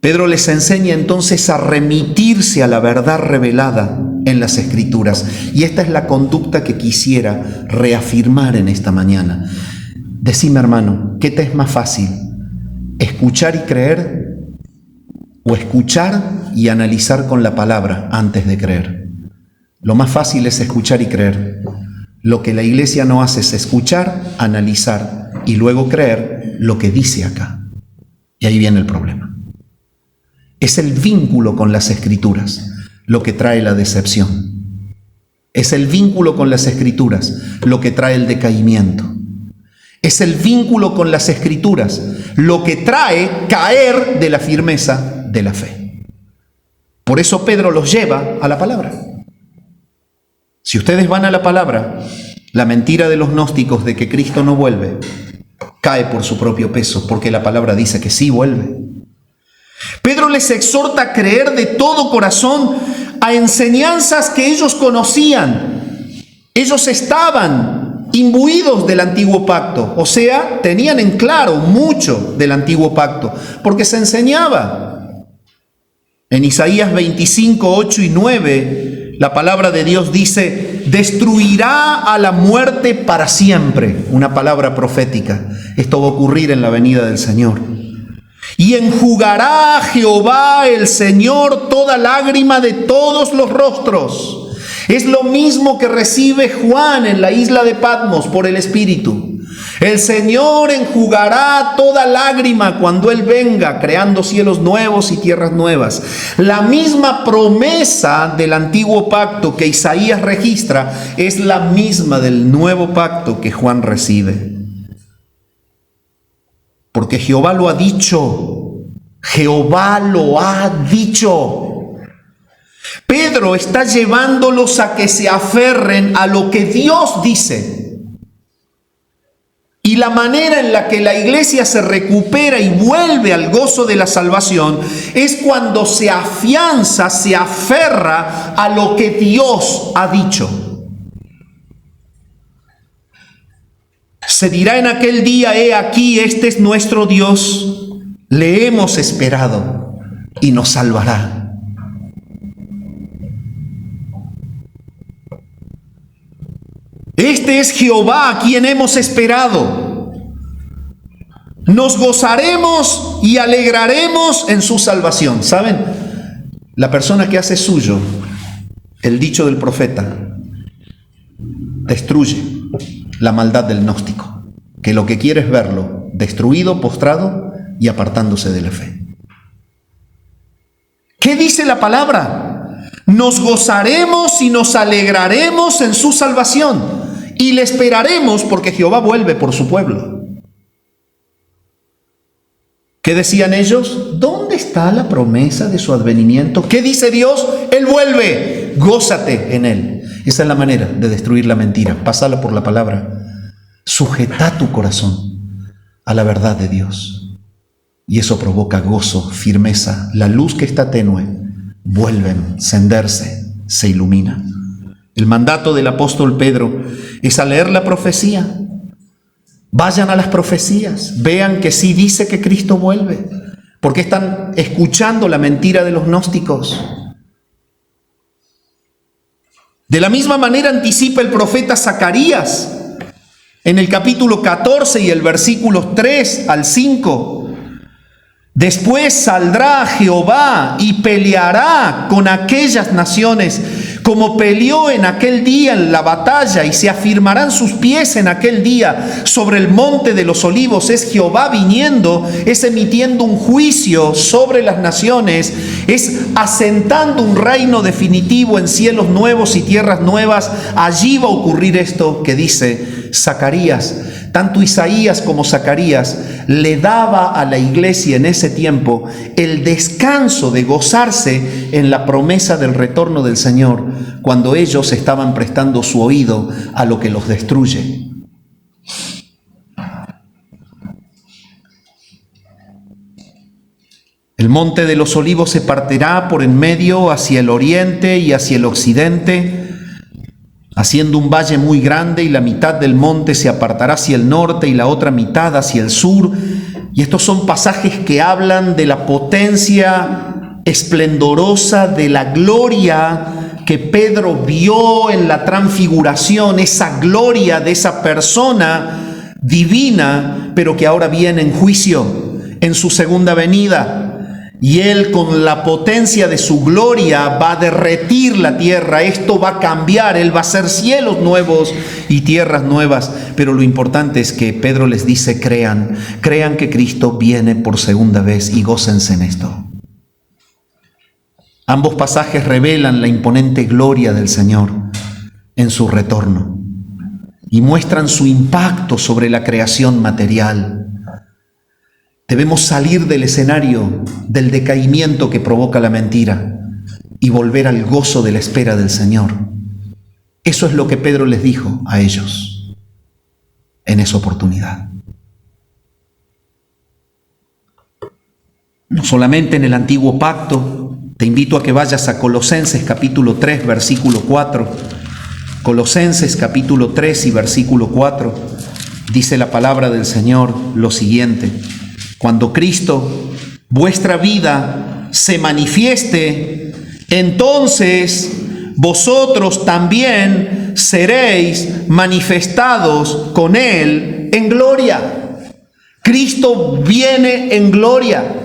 Pedro les enseña entonces a remitirse a la verdad revelada en las Escrituras. Y esta es la conducta que quisiera reafirmar en esta mañana. Decime, hermano, ¿qué te es más fácil? ¿Escuchar y creer? ¿O escuchar y analizar con la palabra antes de creer? Lo más fácil es escuchar y creer. Lo que la iglesia no hace es escuchar, analizar y luego creer lo que dice acá. Y ahí viene el problema. Es el vínculo con las Escrituras lo que trae la decepción. Es el vínculo con las Escrituras lo que trae el decaimiento. Es el vínculo con las Escrituras lo que trae caer de la firmeza de la fe. Por eso Pedro los lleva a la palabra. Si ustedes van a la palabra, la mentira de los gnósticos de que Cristo no vuelve cae por su propio peso, porque la palabra dice que sí vuelve. Pedro les exhorta a creer de todo corazón a enseñanzas que ellos conocían. Ellos estaban imbuidos del antiguo pacto, o sea, tenían en claro mucho del antiguo pacto, porque se enseñaba. En Isaías 25, 8 y 9, la palabra de Dios dice: destruirá a la muerte para siempre. Una palabra profética. Esto va a ocurrir en la venida del Señor. Y enjugará a Jehová el Señor toda lágrima de todos los rostros. Es lo mismo que recibe Juan en la isla de Patmos por el Espíritu. El Señor enjugará toda lágrima cuando Él venga, creando cielos nuevos y tierras nuevas. La misma promesa del antiguo pacto que Isaías registra es la misma del nuevo pacto que Juan recibe. Porque Jehová lo ha dicho. Jehová lo ha dicho. Pedro está llevándolos a que se aferren a lo que Dios dice. Y la manera en la que la iglesia se recupera y vuelve al gozo de la salvación es cuando se afianza, se aferra a lo que Dios ha dicho. Se dirá en aquel día: he aquí, este es nuestro Dios, le hemos esperado y nos salvará. Este es Jehová a quien hemos esperado. Nos gozaremos y alegraremos en su salvación. ¿Saben? La persona que hace suyo el dicho del profeta destruye la maldad del gnóstico, que lo que quiere es verlo destruido, postrado y apartándose de la fe. ¿Qué dice la palabra? Nos gozaremos y nos alegraremos en su salvación y le esperaremos porque Jehová vuelve por su pueblo. ¿Qué decían ellos? ¿Dónde está la promesa de su advenimiento? ¿Qué dice Dios? Él vuelve, gózate en Él. Esa es la manera de destruir la mentira. Pásala por la palabra. Sujeta tu corazón a la verdad de Dios. Y eso provoca gozo, firmeza. La luz que está tenue vuelve a encenderse, se ilumina. El mandato del apóstol Pedro es a leer la profecía. Vayan a las profecías, vean que sí dice que Cristo vuelve. ¿Por qué están escuchando la mentira de los gnósticos? De la misma manera anticipa el profeta Zacarías en el capítulo 14 y el versículos 3 al 5. Después saldrá Jehová y peleará con aquellas naciones como peleó en aquel día en la batalla, y se afirmarán sus pies en aquel día sobre el monte de los olivos. Es Jehová viniendo, es emitiendo un juicio sobre las naciones, es asentando un reino definitivo en cielos nuevos y tierras nuevas. Allí va a ocurrir esto que dice Zacarías. Tanto Isaías como Zacarías le daba a la iglesia en ese tiempo el descanso de gozarse en la promesa del retorno del Señor, cuando ellos estaban prestando su oído a lo que los destruye. El monte de los olivos se partirá por en medio hacia el oriente y hacia el occidente, haciendo un valle muy grande, y la mitad del monte se apartará hacia el norte y la otra mitad hacia el sur. Y estos son pasajes que hablan de la potencia esplendorosa, de la gloria que Pedro vio en la transfiguración, esa gloria de esa persona divina, pero que ahora viene en juicio, en su segunda venida. Y Él, con la potencia de su gloria, va a derretir la tierra. Esto va a cambiar. Él va a hacer cielos nuevos y tierras nuevas. Pero lo importante es que Pedro les dice: crean que Cristo viene por segunda vez, y gócense en esto. Ambos pasajes revelan la imponente gloria del Señor en su retorno y muestran su impacto sobre la creación material. Debemos salir del escenario del decaimiento que provoca la mentira y volver al gozo de la espera del Señor. Eso es lo que Pedro les dijo a ellos en esa oportunidad. No solamente en el antiguo pacto, te invito a que vayas a Colosenses capítulo 3, versículo 4. Colosenses capítulo 3 y versículo 4, dice la palabra del Señor lo siguiente: cuando Cristo, vuestra vida, se manifieste, entonces vosotros también seréis manifestados con Él en gloria. Cristo viene en gloria.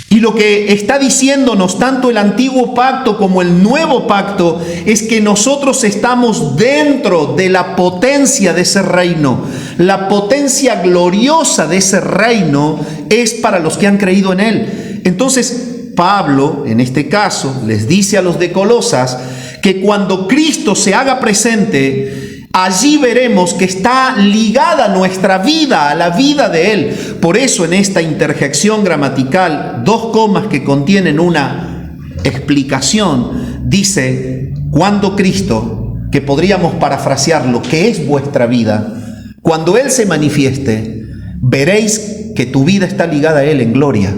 Y lo que está diciéndonos tanto el antiguo pacto como el nuevo pacto es que nosotros estamos dentro de la potencia de ese reino. La potencia gloriosa de ese reino es para los que han creído en Él. Entonces, Pablo, en este caso, les dice a los de Colosas que cuando Cristo se haga presente, allí veremos que está ligada nuestra vida a la vida de Él. Por eso en esta interjección gramatical, 2 comas que contienen una explicación, dice: cuando Cristo, que podríamos parafrasearlo, que es vuestra vida, cuando Él se manifieste, veréis que tu vida está ligada a Él en gloria.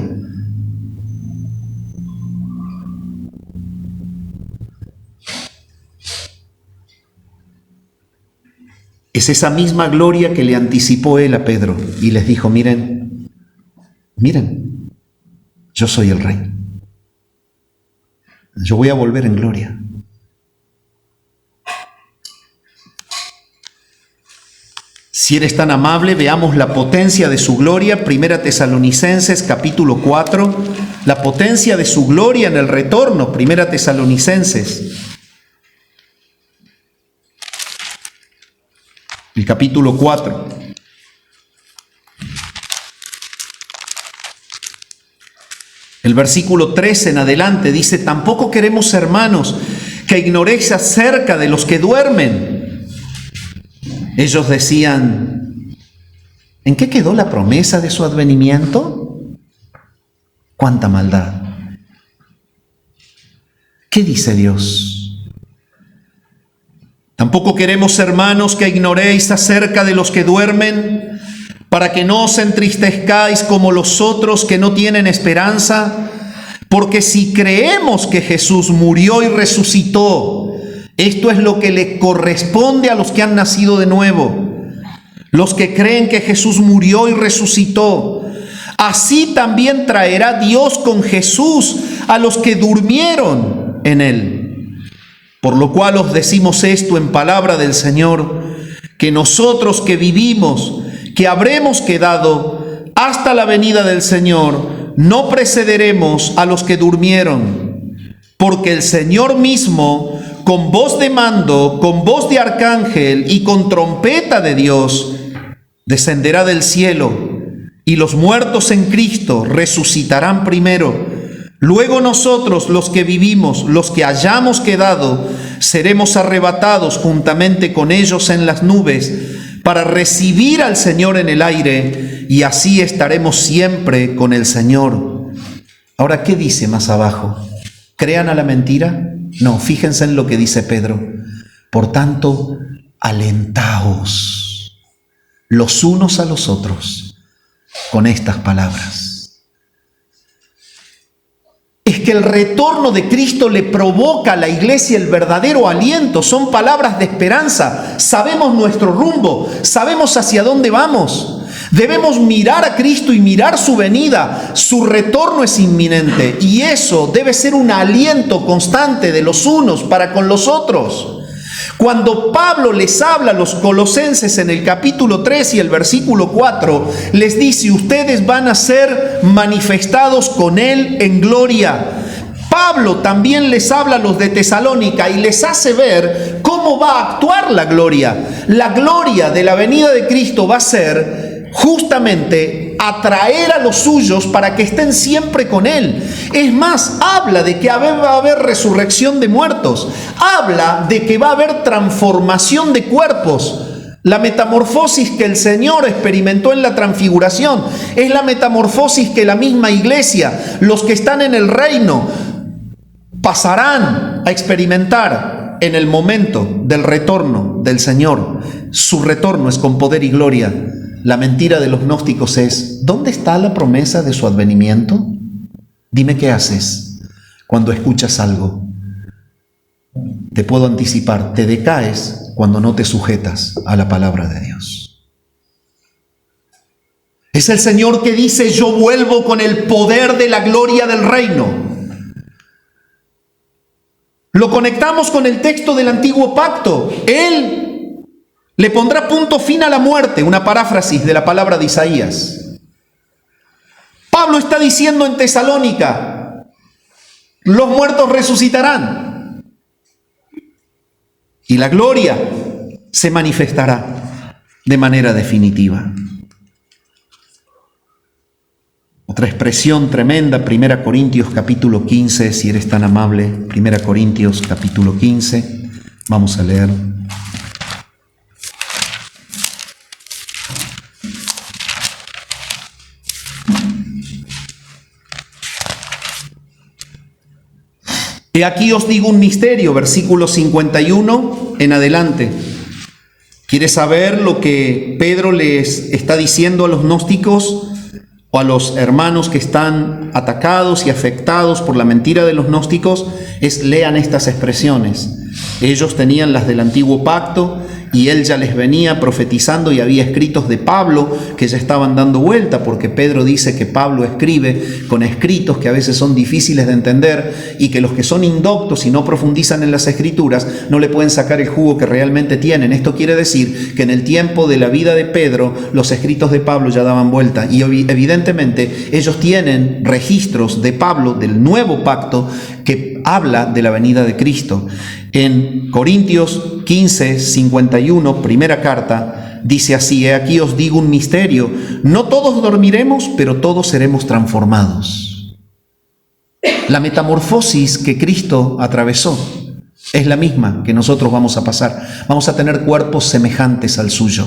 Es esa misma gloria que le anticipó Él a Pedro y les dijo: miren, yo soy el Rey. Yo voy a volver en gloria. Si eres tan amable, veamos la potencia de su gloria. Primera Tesalonicenses capítulo 4, la potencia de su gloria en el retorno. Primera Tesalonicenses, el capítulo 4. El versículo 13 en adelante dice: tampoco queremos, hermanos, que ignoréis acerca de los que duermen. Ellos decían: ¿en qué quedó la promesa de su advenimiento? ¡Cuánta maldad! ¿Qué dice Dios? Tampoco queremos, hermanos, que ignoréis acerca de los que duermen, para que no os entristezcáis como los otros que no tienen esperanza, porque si creemos que Jesús murió y resucitó, esto es lo que le corresponde a los que han nacido de nuevo, los que creen que Jesús murió y resucitó. Así también traerá Dios con Jesús a los que durmieron en él. Por lo cual os decimos esto en palabra del Señor, que nosotros que vivimos, que habremos quedado hasta la venida del Señor, no precederemos a los que durmieron, porque el Señor mismo, con voz de mando, con voz de arcángel y con trompeta de Dios, descenderá del cielo, y los muertos en Cristo resucitarán primero. Luego nosotros, los que vivimos, los que hayamos quedado, seremos arrebatados juntamente con ellos en las nubes para recibir al Señor en el aire, y así estaremos siempre con el Señor. Ahora, ¿qué dice más abajo? ¿Crean a la mentira? No, fíjense en lo que dice Pedro. Por tanto, alentaos los unos a los otros con estas palabras. Es que el retorno de Cristo le provoca a la iglesia el verdadero aliento. Son palabras de esperanza. Sabemos nuestro rumbo, sabemos hacia dónde vamos. Debemos mirar a Cristo y mirar su venida. Su retorno es inminente y eso debe ser un aliento constante de los unos para con los otros. Cuando Pablo les habla a los colosenses en el capítulo 3 y el versículo 4, les dice: ustedes van a ser manifestados con Él en gloria. Pablo también les habla a los de Tesalónica y les hace ver cómo va a actuar la gloria. La gloria de la venida de Cristo va a ser justamente atraer a los suyos para que estén siempre con Él. Es más, habla de que va a haber resurrección de muertos. Habla de que va a haber transformación de cuerpos. La metamorfosis que el Señor experimentó en la transfiguración es la metamorfosis que la misma iglesia, los que están en el reino, pasarán a experimentar en el momento del retorno del Señor. Su retorno es con poder y gloria. La mentira de los gnósticos es: ¿dónde está la promesa de su advenimiento? Dime qué haces cuando escuchas algo. Te puedo anticipar, te decaes cuando no te sujetas a la palabra de Dios. Es el Señor que dice: yo vuelvo con el poder de la gloria del reino. Lo conectamos con el texto del antiguo pacto. Él le pondrá punto fin a la muerte, una paráfrasis de la palabra de Isaías. Pablo está diciendo en Tesalónica: los muertos resucitarán y la gloria se manifestará de manera definitiva. Otra expresión tremenda, 1 Corintios capítulo 15, si eres tan amable, 1 Corintios capítulo 15, vamos a leer. He aquí os digo un misterio, versículo 51 en adelante. ¿Quieres saber lo que Pedro les está diciendo a los gnósticos o a los hermanos que están atacados y afectados por la mentira de los gnósticos? Lean estas expresiones. Ellos tenían las del antiguo pacto y él ya les venía profetizando, y había escritos de Pablo que ya estaban dando vuelta, porque Pedro dice que Pablo escribe con escritos que a veces son difíciles de entender y que los que son indoctos y no profundizan en las escrituras no le pueden sacar el jugo que realmente tienen. Esto quiere decir que en el tiempo de la vida de Pedro los escritos de Pablo ya daban vuelta, y evidentemente ellos tienen registros de Pablo del nuevo pacto que habla de la venida de Cristo. En Corintios 15, 51, primera carta, dice así: he aquí os digo un misterio, no todos dormiremos, pero todos seremos transformados. La metamorfosis que Cristo atravesó es la misma que nosotros vamos a pasar. Vamos a tener cuerpos semejantes al suyo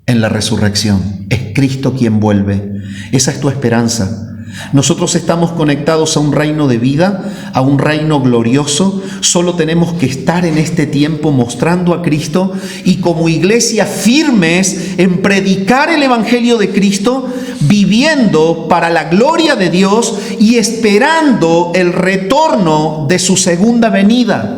en la resurrección. Es Cristo quien vuelve. Esa es tu esperanza. Nosotros estamos conectados a un reino de vida, a un reino glorioso. Solo tenemos que estar en este tiempo mostrando a Cristo y como iglesia firmes en predicar el Evangelio de Cristo, viviendo para la gloria de Dios y esperando el retorno de su segunda venida.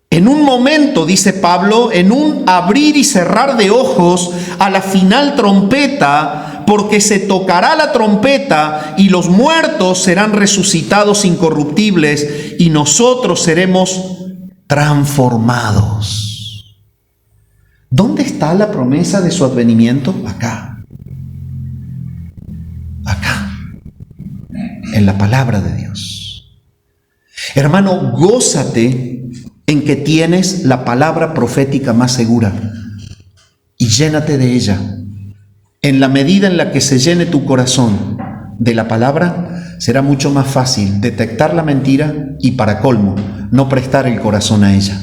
En un momento, dice Pablo, en un abrir y cerrar de ojos, a la final trompeta, porque se tocará la trompeta y los muertos serán resucitados incorruptibles y nosotros seremos transformados. ¿Dónde está la promesa de su advenimiento? Acá. Acá. En la palabra de Dios. Hermano, gózate en que tienes la palabra profética más segura y llénate de ella. En la medida en la que se llene tu corazón de la palabra, será mucho más fácil detectar la mentira y, para colmo, no prestar el corazón a ella.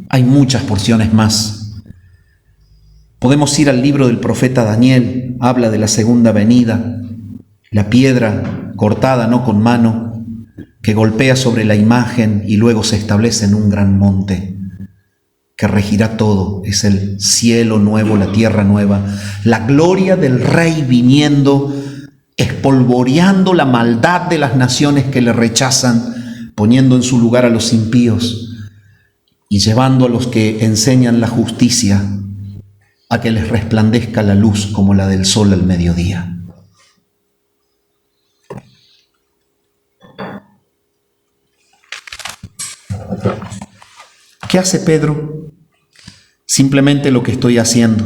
Hay muchas porciones más. Podemos ir al libro del profeta Daniel, habla de la segunda venida, la piedra cortada no con mano, que golpea sobre la imagen y luego se establece en un gran monte, que regirá todo, es el cielo nuevo, la tierra nueva, la gloria del Rey viniendo, espolvoreando la maldad de las naciones que le rechazan, poniendo en su lugar a los impíos y llevando a los que enseñan la justicia a que les resplandezca la luz como la del sol al mediodía. ¿Qué hace Pedro? Simplemente lo que estoy haciendo.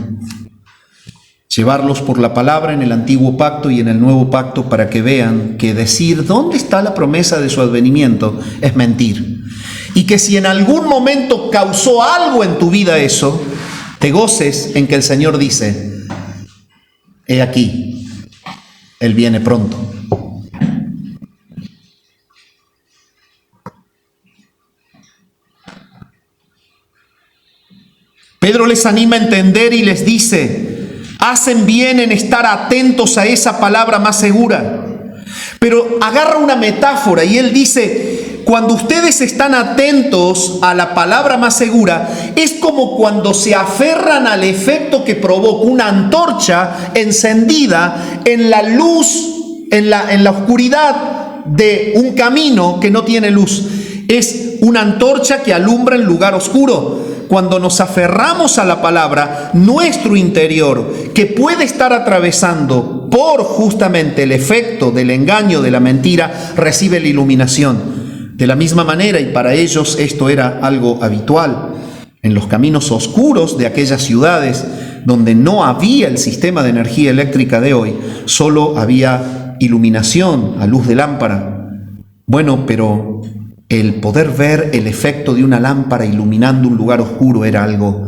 Llevarlos por la palabra en el antiguo pacto y en el nuevo pacto para que vean que decir ¿dónde está la promesa de su advenimiento? Es mentir. Y que si en algún momento causó algo en tu vida eso, te goces en que el Señor dice, he aquí, Él viene pronto. Pedro les anima a entender y les dice, hacen bien en estar atentos a esa palabra más segura. Pero agarra una metáfora y él dice, cuando ustedes están atentos a la palabra más segura, es como cuando se aferran al efecto que provoca una antorcha encendida en la luz, en la oscuridad de un camino que no tiene luz. Es una antorcha que alumbra en lugar oscuro. Cuando nos aferramos a la palabra, nuestro interior, que puede estar atravesando por justamente el efecto del engaño, de la mentira, recibe la iluminación. De la misma manera, y para ellos esto era algo habitual, en los caminos oscuros de aquellas ciudades donde no había el sistema de energía eléctrica de hoy, solo había iluminación a luz de lámpara. Bueno, pero el poder ver el efecto de una lámpara iluminando un lugar oscuro era algo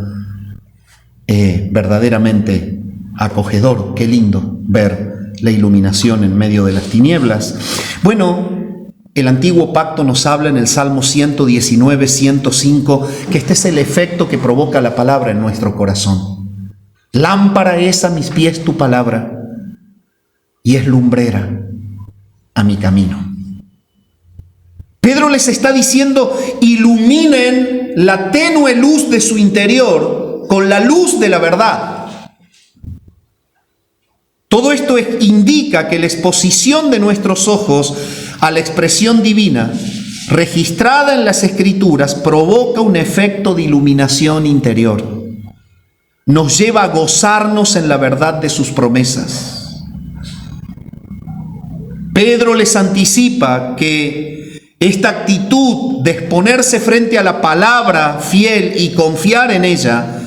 verdaderamente acogedor. Qué lindo ver la iluminación en medio de las tinieblas. Bueno, el antiguo pacto nos habla en el Salmo 119, 105, que este es el efecto que provoca la palabra en nuestro corazón. Lámpara es a mis pies tu palabra y es lumbrera a mi camino. Pedro les está diciendo, iluminen la tenue luz de su interior con la luz de la verdad. Todo esto indica que la exposición de nuestros ojos a la expresión divina, registrada en las Escrituras, provoca un efecto de iluminación interior. Nos lleva a gozarnos en la verdad de sus promesas. Pedro les anticipa que esta actitud de exponerse frente a la palabra fiel y confiar en ella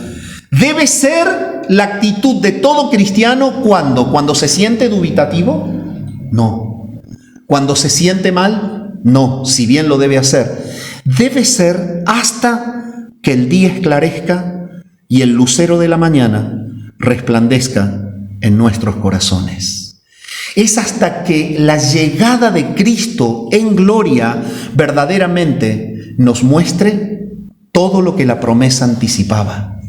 debe ser la actitud de todo cristiano. ¿Cuándo se siente dubitativo? No. Cuando se siente mal, no, si bien lo debe hacer. Debe ser hasta que el día esclarezca y el lucero de la mañana resplandezca en nuestros corazones. Es hasta que la llegada de Cristo en gloria verdaderamente nos muestre todo lo que la promesa anticipaba.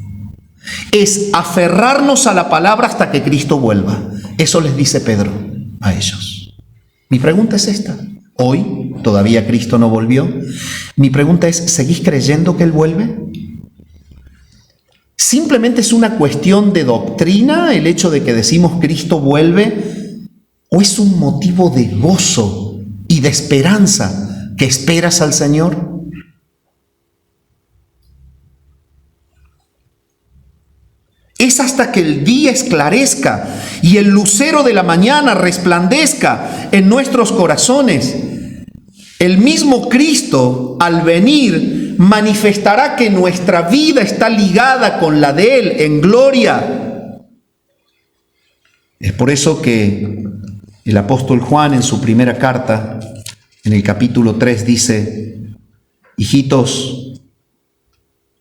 Es aferrarnos a la palabra hasta que Cristo vuelva. Eso les dice Pedro a ellos. Mi pregunta es esta. Hoy todavía Cristo no volvió. Mi pregunta es, ¿seguís creyendo que Él vuelve? ¿Simplemente es una cuestión de doctrina el hecho de que decimos Cristo vuelve? ¿O es un motivo de gozo y de esperanza que esperas al Señor? Es hasta que el día esclarezca y el lucero de la mañana resplandezca en nuestros corazones. El mismo Cristo, al venir, manifestará que nuestra vida está ligada con la de Él en gloria. Es por eso que el apóstol Juan en su primera carta, en el capítulo 3, dice: hijitos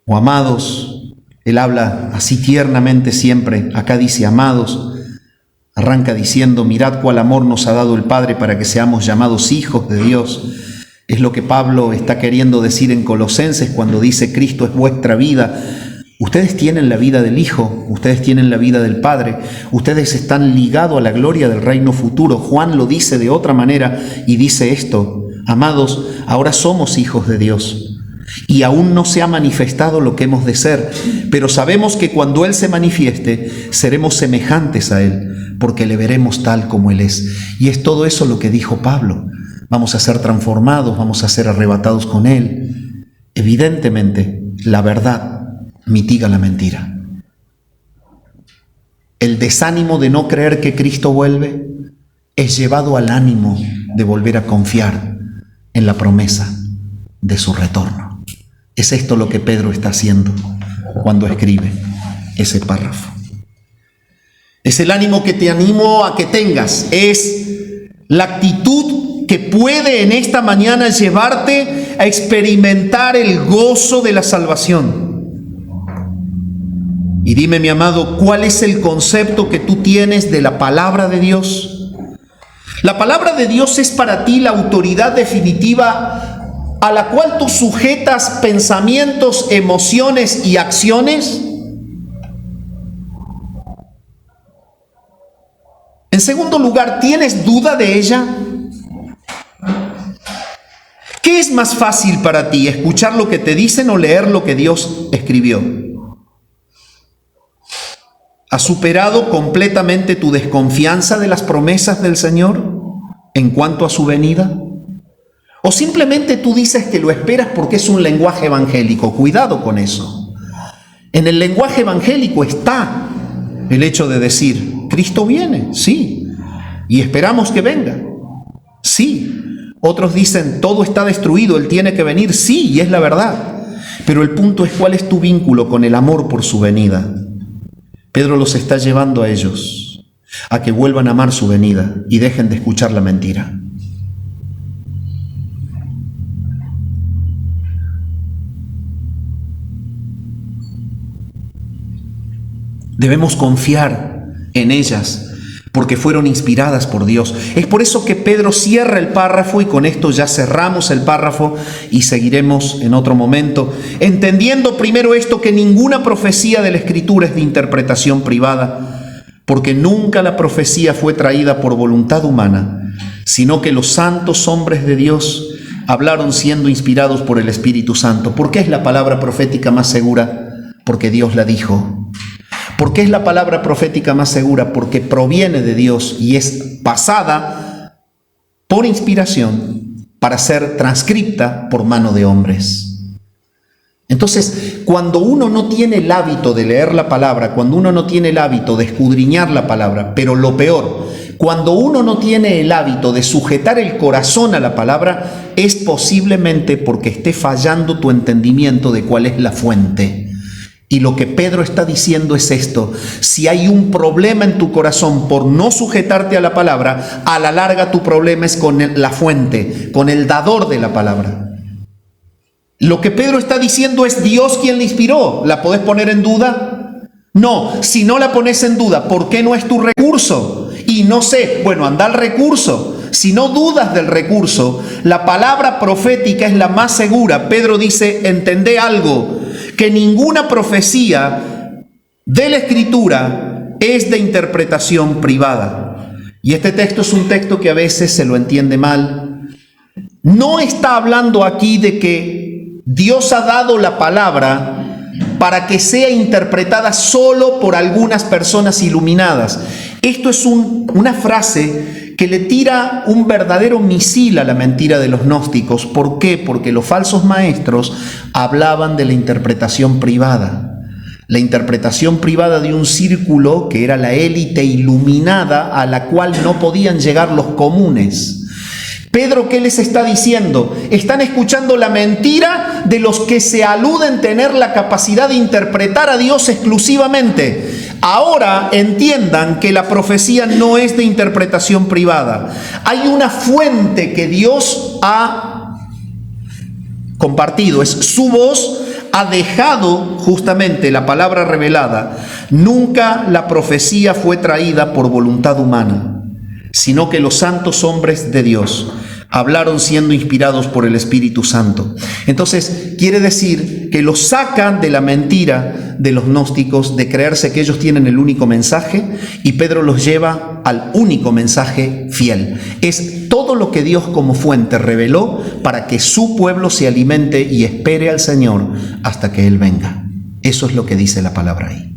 o amados, él habla así tiernamente siempre, acá dice amados, arranca diciendo: mirad cuál amor nos ha dado el Padre para que seamos llamados hijos de Dios. Es lo que Pablo está queriendo decir en Colosenses cuando dice Cristo es vuestra vida. Ustedes tienen la vida del Hijo, ustedes tienen la vida del Padre, ustedes están ligados a la gloria del reino futuro. Juan lo dice de otra manera y dice esto: amados, ahora somos hijos de Dios. Y aún no se ha manifestado lo que hemos de ser, pero sabemos que cuando Él se manifieste, seremos semejantes a Él, porque le veremos tal como Él es. Y es todo eso lo que dijo Pablo. Vamos a ser transformados, vamos a ser arrebatados con Él. Evidentemente, la verdad mitiga la mentira. El desánimo de no creer que Cristo vuelve es llevado al ánimo de volver a confiar en la promesa de su retorno. Es esto lo que Pedro está haciendo cuando escribe ese párrafo. Es el ánimo que te animo a que tengas. Es la actitud que puede en esta mañana llevarte a experimentar el gozo de la salvación. Y dime, mi amado, ¿cuál es el concepto que tú tienes de la palabra de Dios? La palabra de Dios es para ti la autoridad definitiva a la cual tú sujetas pensamientos, emociones y acciones. En segundo lugar, ¿tienes duda de ella? ¿Qué es más fácil para ti, escuchar lo que te dicen o leer lo que Dios escribió? ¿Has superado completamente tu desconfianza de las promesas del Señor en cuanto a su venida? ¿O simplemente tú dices que lo esperas porque es un lenguaje evangélico? Cuidado con eso. En el lenguaje evangélico está el hecho de decir, Cristo viene, sí, y esperamos que venga, sí. Otros dicen, todo está destruido, Él tiene que venir, sí, y es la verdad. Pero el punto es cuál es tu vínculo con el amor por su venida. Pedro los está llevando a ellos a que vuelvan a amar su venida y dejen de escuchar la mentira. Debemos confiar en ellas porque fueron inspiradas por Dios. Es por eso que Pedro cierra el párrafo y con esto ya cerramos el párrafo y seguiremos en otro momento, entendiendo primero esto, que ninguna profecía de la Escritura es de interpretación privada, porque nunca la profecía fue traída por voluntad humana, sino que los santos hombres de Dios hablaron siendo inspirados por el Espíritu Santo. ¿Por qué es la palabra profética más segura? Porque Dios la dijo. ¿Por qué es la palabra profética más segura? Porque proviene de Dios y es pasada por inspiración para ser transcripta por mano de hombres. Entonces, cuando uno no tiene el hábito de leer la palabra, cuando uno no tiene el hábito de escudriñar la palabra, pero lo peor, cuando uno no tiene el hábito de sujetar el corazón a la palabra, es posiblemente porque esté fallando tu entendimiento de cuál es la fuente. Y lo que Pedro está diciendo es esto: si hay un problema en tu corazón por no sujetarte a la palabra, a la larga tu problema es con la fuente, con el dador de la palabra. Lo que Pedro está diciendo es Dios quien le inspiró. ¿La podés poner en duda? No, si no la pones en duda, ¿por qué no es tu recurso? Y no sé, bueno, anda al recurso. si no dudas del recurso, la palabra profética es la más segura. Pedro dice, entendé algo, que ninguna profecía de la Escritura es de interpretación privada. Y este texto es un texto que a veces se lo entiende mal. No está hablando aquí de que Dios ha dado la palabra para que sea interpretada solo por algunas personas iluminadas. Esto es una frase que le tira un verdadero misil a la mentira de los gnósticos. ¿Por qué? Porque los falsos maestros hablaban de la interpretación privada. La interpretación privada de un círculo que era la élite iluminada a la cual no podían llegar los comunes. Pedro, ¿qué les está diciendo? Están escuchando la mentira de los que se aluden tener la capacidad de interpretar a Dios exclusivamente. Ahora entiendan que la profecía no es de interpretación privada. Hay una fuente que Dios ha compartido, es su voz, ha dejado justamente la palabra revelada. Nunca la profecía fue traída por voluntad humana, sino que los santos hombres de Dios hablaron siendo inspirados por el Espíritu Santo. Entonces, quiere decir que los sacan de la mentira de los gnósticos, de creerse que ellos tienen el único mensaje, y Pedro los lleva al único mensaje fiel. Es todo lo que Dios como fuente reveló para que su pueblo se alimente y espere al Señor hasta que Él venga. Eso es lo que dice la palabra ahí.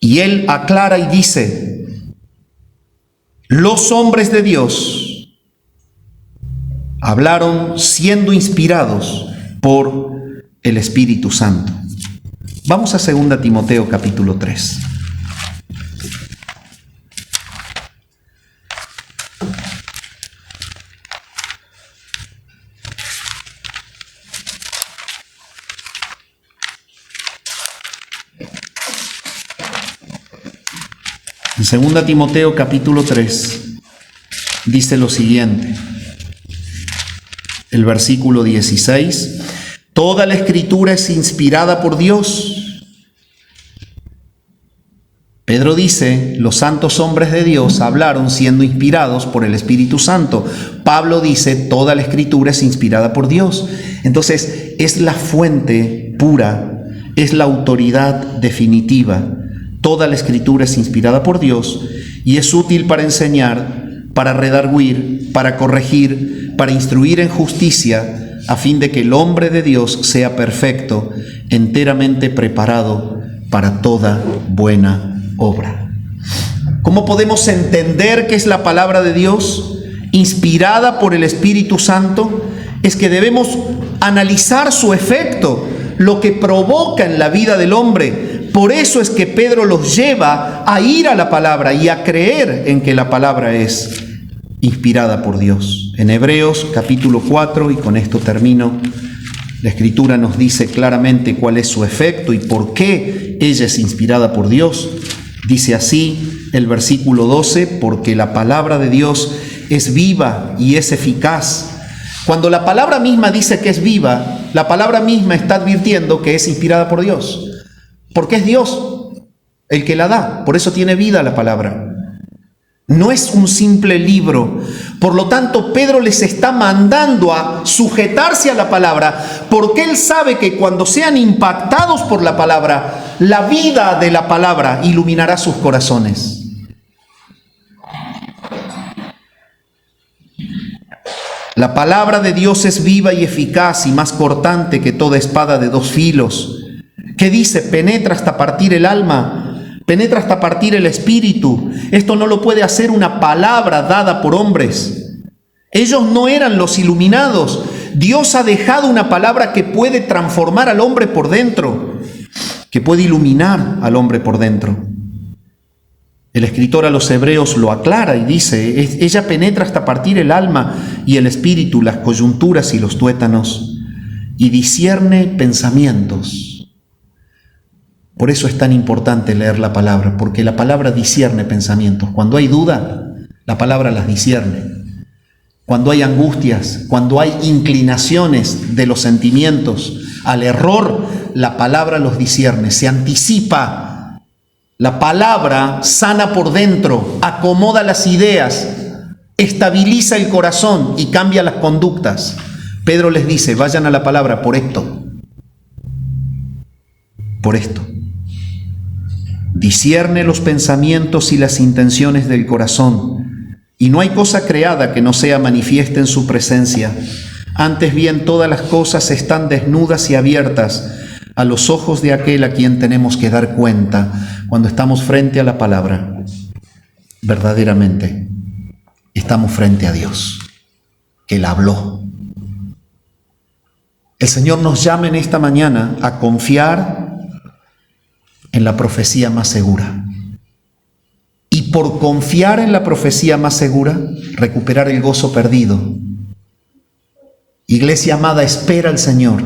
Y él aclara y dice, los hombres de Dios hablaron siendo inspirados por el Espíritu Santo. Vamos a 2 Timoteo capítulo 3. En 2 Timoteo capítulo 3 dice lo siguiente, el versículo 16, toda la Escritura es inspirada por Dios. Pedro dice, los santos hombres de Dios hablaron siendo inspirados por el Espíritu Santo. Pablo dice, toda la Escritura es inspirada por Dios. Entonces, es la fuente pura, es la autoridad definitiva. Toda la Escritura es inspirada por Dios y es útil para enseñar, para redarguir, para corregir, para instruir en justicia, a fin de que el hombre de Dios sea perfecto, enteramente preparado para toda buena obra. ¿Cómo podemos entender qué es la palabra de Dios inspirada por el Espíritu Santo? Es que debemos analizar su efecto, lo que provoca en la vida del hombre. Por eso es que Pedro los lleva a ir a la palabra y a creer en que la palabra es inspirada por Dios. En Hebreos capítulo 4, y con esto termino, la Escritura nos dice claramente cuál es su efecto y por qué ella es inspirada por Dios. Dice así el versículo 12, porque la palabra de Dios es viva y es eficaz. Cuando la palabra misma dice que es viva, la palabra misma está advirtiendo que es inspirada por Dios. Porque es Dios el que la da, por eso tiene vida la palabra. No es un simple libro. Por lo tanto, Pedro les está mandando a sujetarse a la palabra, porque él sabe que cuando sean impactados por la palabra, la vida de la palabra iluminará sus corazones. La palabra de Dios es viva y eficaz y más cortante que toda espada de dos filos. ¿Qué dice? Penetra hasta partir el alma, penetra hasta partir el espíritu. Esto no lo puede hacer una palabra dada por hombres. Ellos no eran los iluminados. Dios ha dejado una palabra que puede transformar al hombre por dentro, que puede iluminar al hombre por dentro. El escritor a los Hebreos lo aclara y dice, ella penetra hasta partir el alma y el espíritu, las coyunturas y los tuétanos, y discierne pensamientos. Por eso es tan importante leer la palabra, porque la palabra discierne pensamientos. Cuando hay duda, la palabra las discierne. Cuando hay angustias, cuando hay inclinaciones de los sentimientos al error, la palabra los discierne, se anticipa La palabra sana por dentro, acomoda las ideas, estabiliza el corazón y cambia las conductas. Pedro les dice, vayan a la palabra por esto. Por esto. Discierne los pensamientos y las intenciones del corazón, y no hay cosa creada que no sea manifiesta en su presencia. Antes bien, todas las cosas están desnudas y abiertas a los ojos de aquel a quien tenemos que dar cuenta cuando estamos frente a la palabra. Verdaderamente, estamos frente a Dios, que Él habló. El Señor nos llama en esta mañana a confiar en la profecía más segura. Y por confiar en la profecía más segura, recuperar el gozo perdido. Iglesia amada, espera al Señor.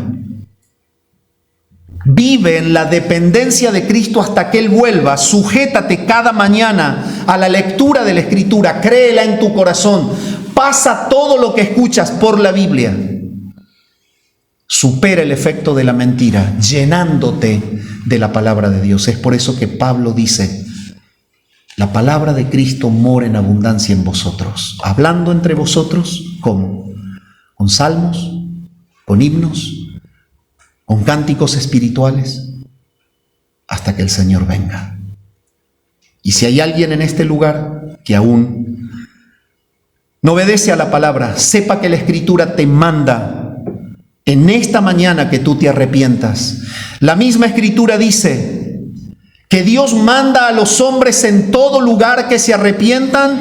Vive en la dependencia de Cristo hasta que Él vuelva. Sujétate cada mañana a la lectura de la Escritura. Créela en tu corazón. Pasa todo lo que escuchas por la Biblia. Supera el efecto de la mentira, llenándote de la palabra de Dios. Es por eso que Pablo dice, la palabra de Cristo mora en abundancia en vosotros. Hablando entre vosotros, ¿cómo? Con salmos, con himnos, con cánticos espirituales, hasta que el Señor venga. Y si hay alguien en este lugar que aún no obedece a la palabra, sepa que la Escritura te manda en esta mañana que tú te arrepientas. La misma Escritura dice que Dios manda a los hombres en todo lugar que se arrepientan,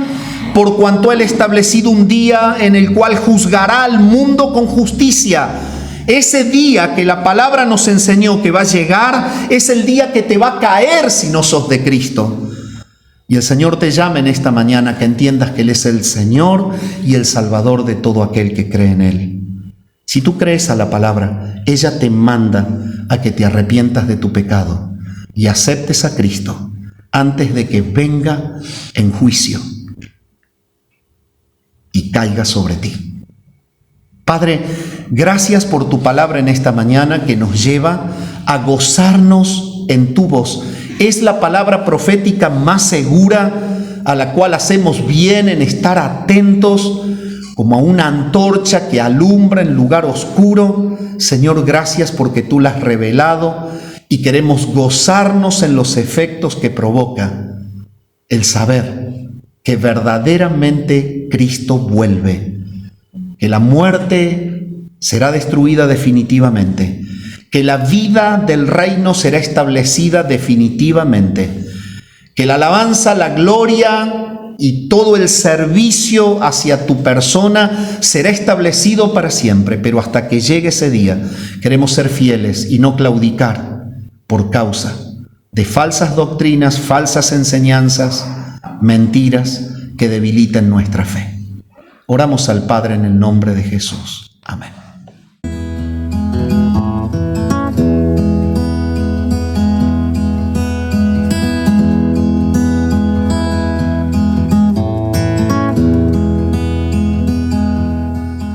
por cuanto Él ha establecido un día en el cual juzgará al mundo con justicia. Ese día que la palabra nos enseñó que va a llegar es el día que te va a caer si no sos de Cristo. Y el Señor te llama en esta mañana que entiendas que Él es el Señor y el Salvador de todo aquel que cree en Él. Si tú crees a la palabra, ella te manda a que te arrepientas de tu pecado y aceptes a Cristo antes de que venga en juicio y caiga sobre ti. Padre, gracias por tu palabra en esta mañana que nos lleva a gozarnos en tu voz. Es la palabra profética más segura a la cual hacemos bien en estar atentos como a una antorcha que alumbra en lugar oscuro. Señor, gracias porque tú la has revelado y queremos gozarnos en los efectos que provoca el saber que verdaderamente Cristo vuelve, que la muerte será destruida definitivamente, que la vida del reino será establecida definitivamente, que la alabanza, la gloria y todo el servicio hacia tu persona será establecido para siempre. Pero hasta que llegue ese día, queremos ser fieles y no claudicar por causa de falsas doctrinas, falsas enseñanzas, mentiras que debilitan nuestra fe. Oramos al Padre en el nombre de Jesús. Amén.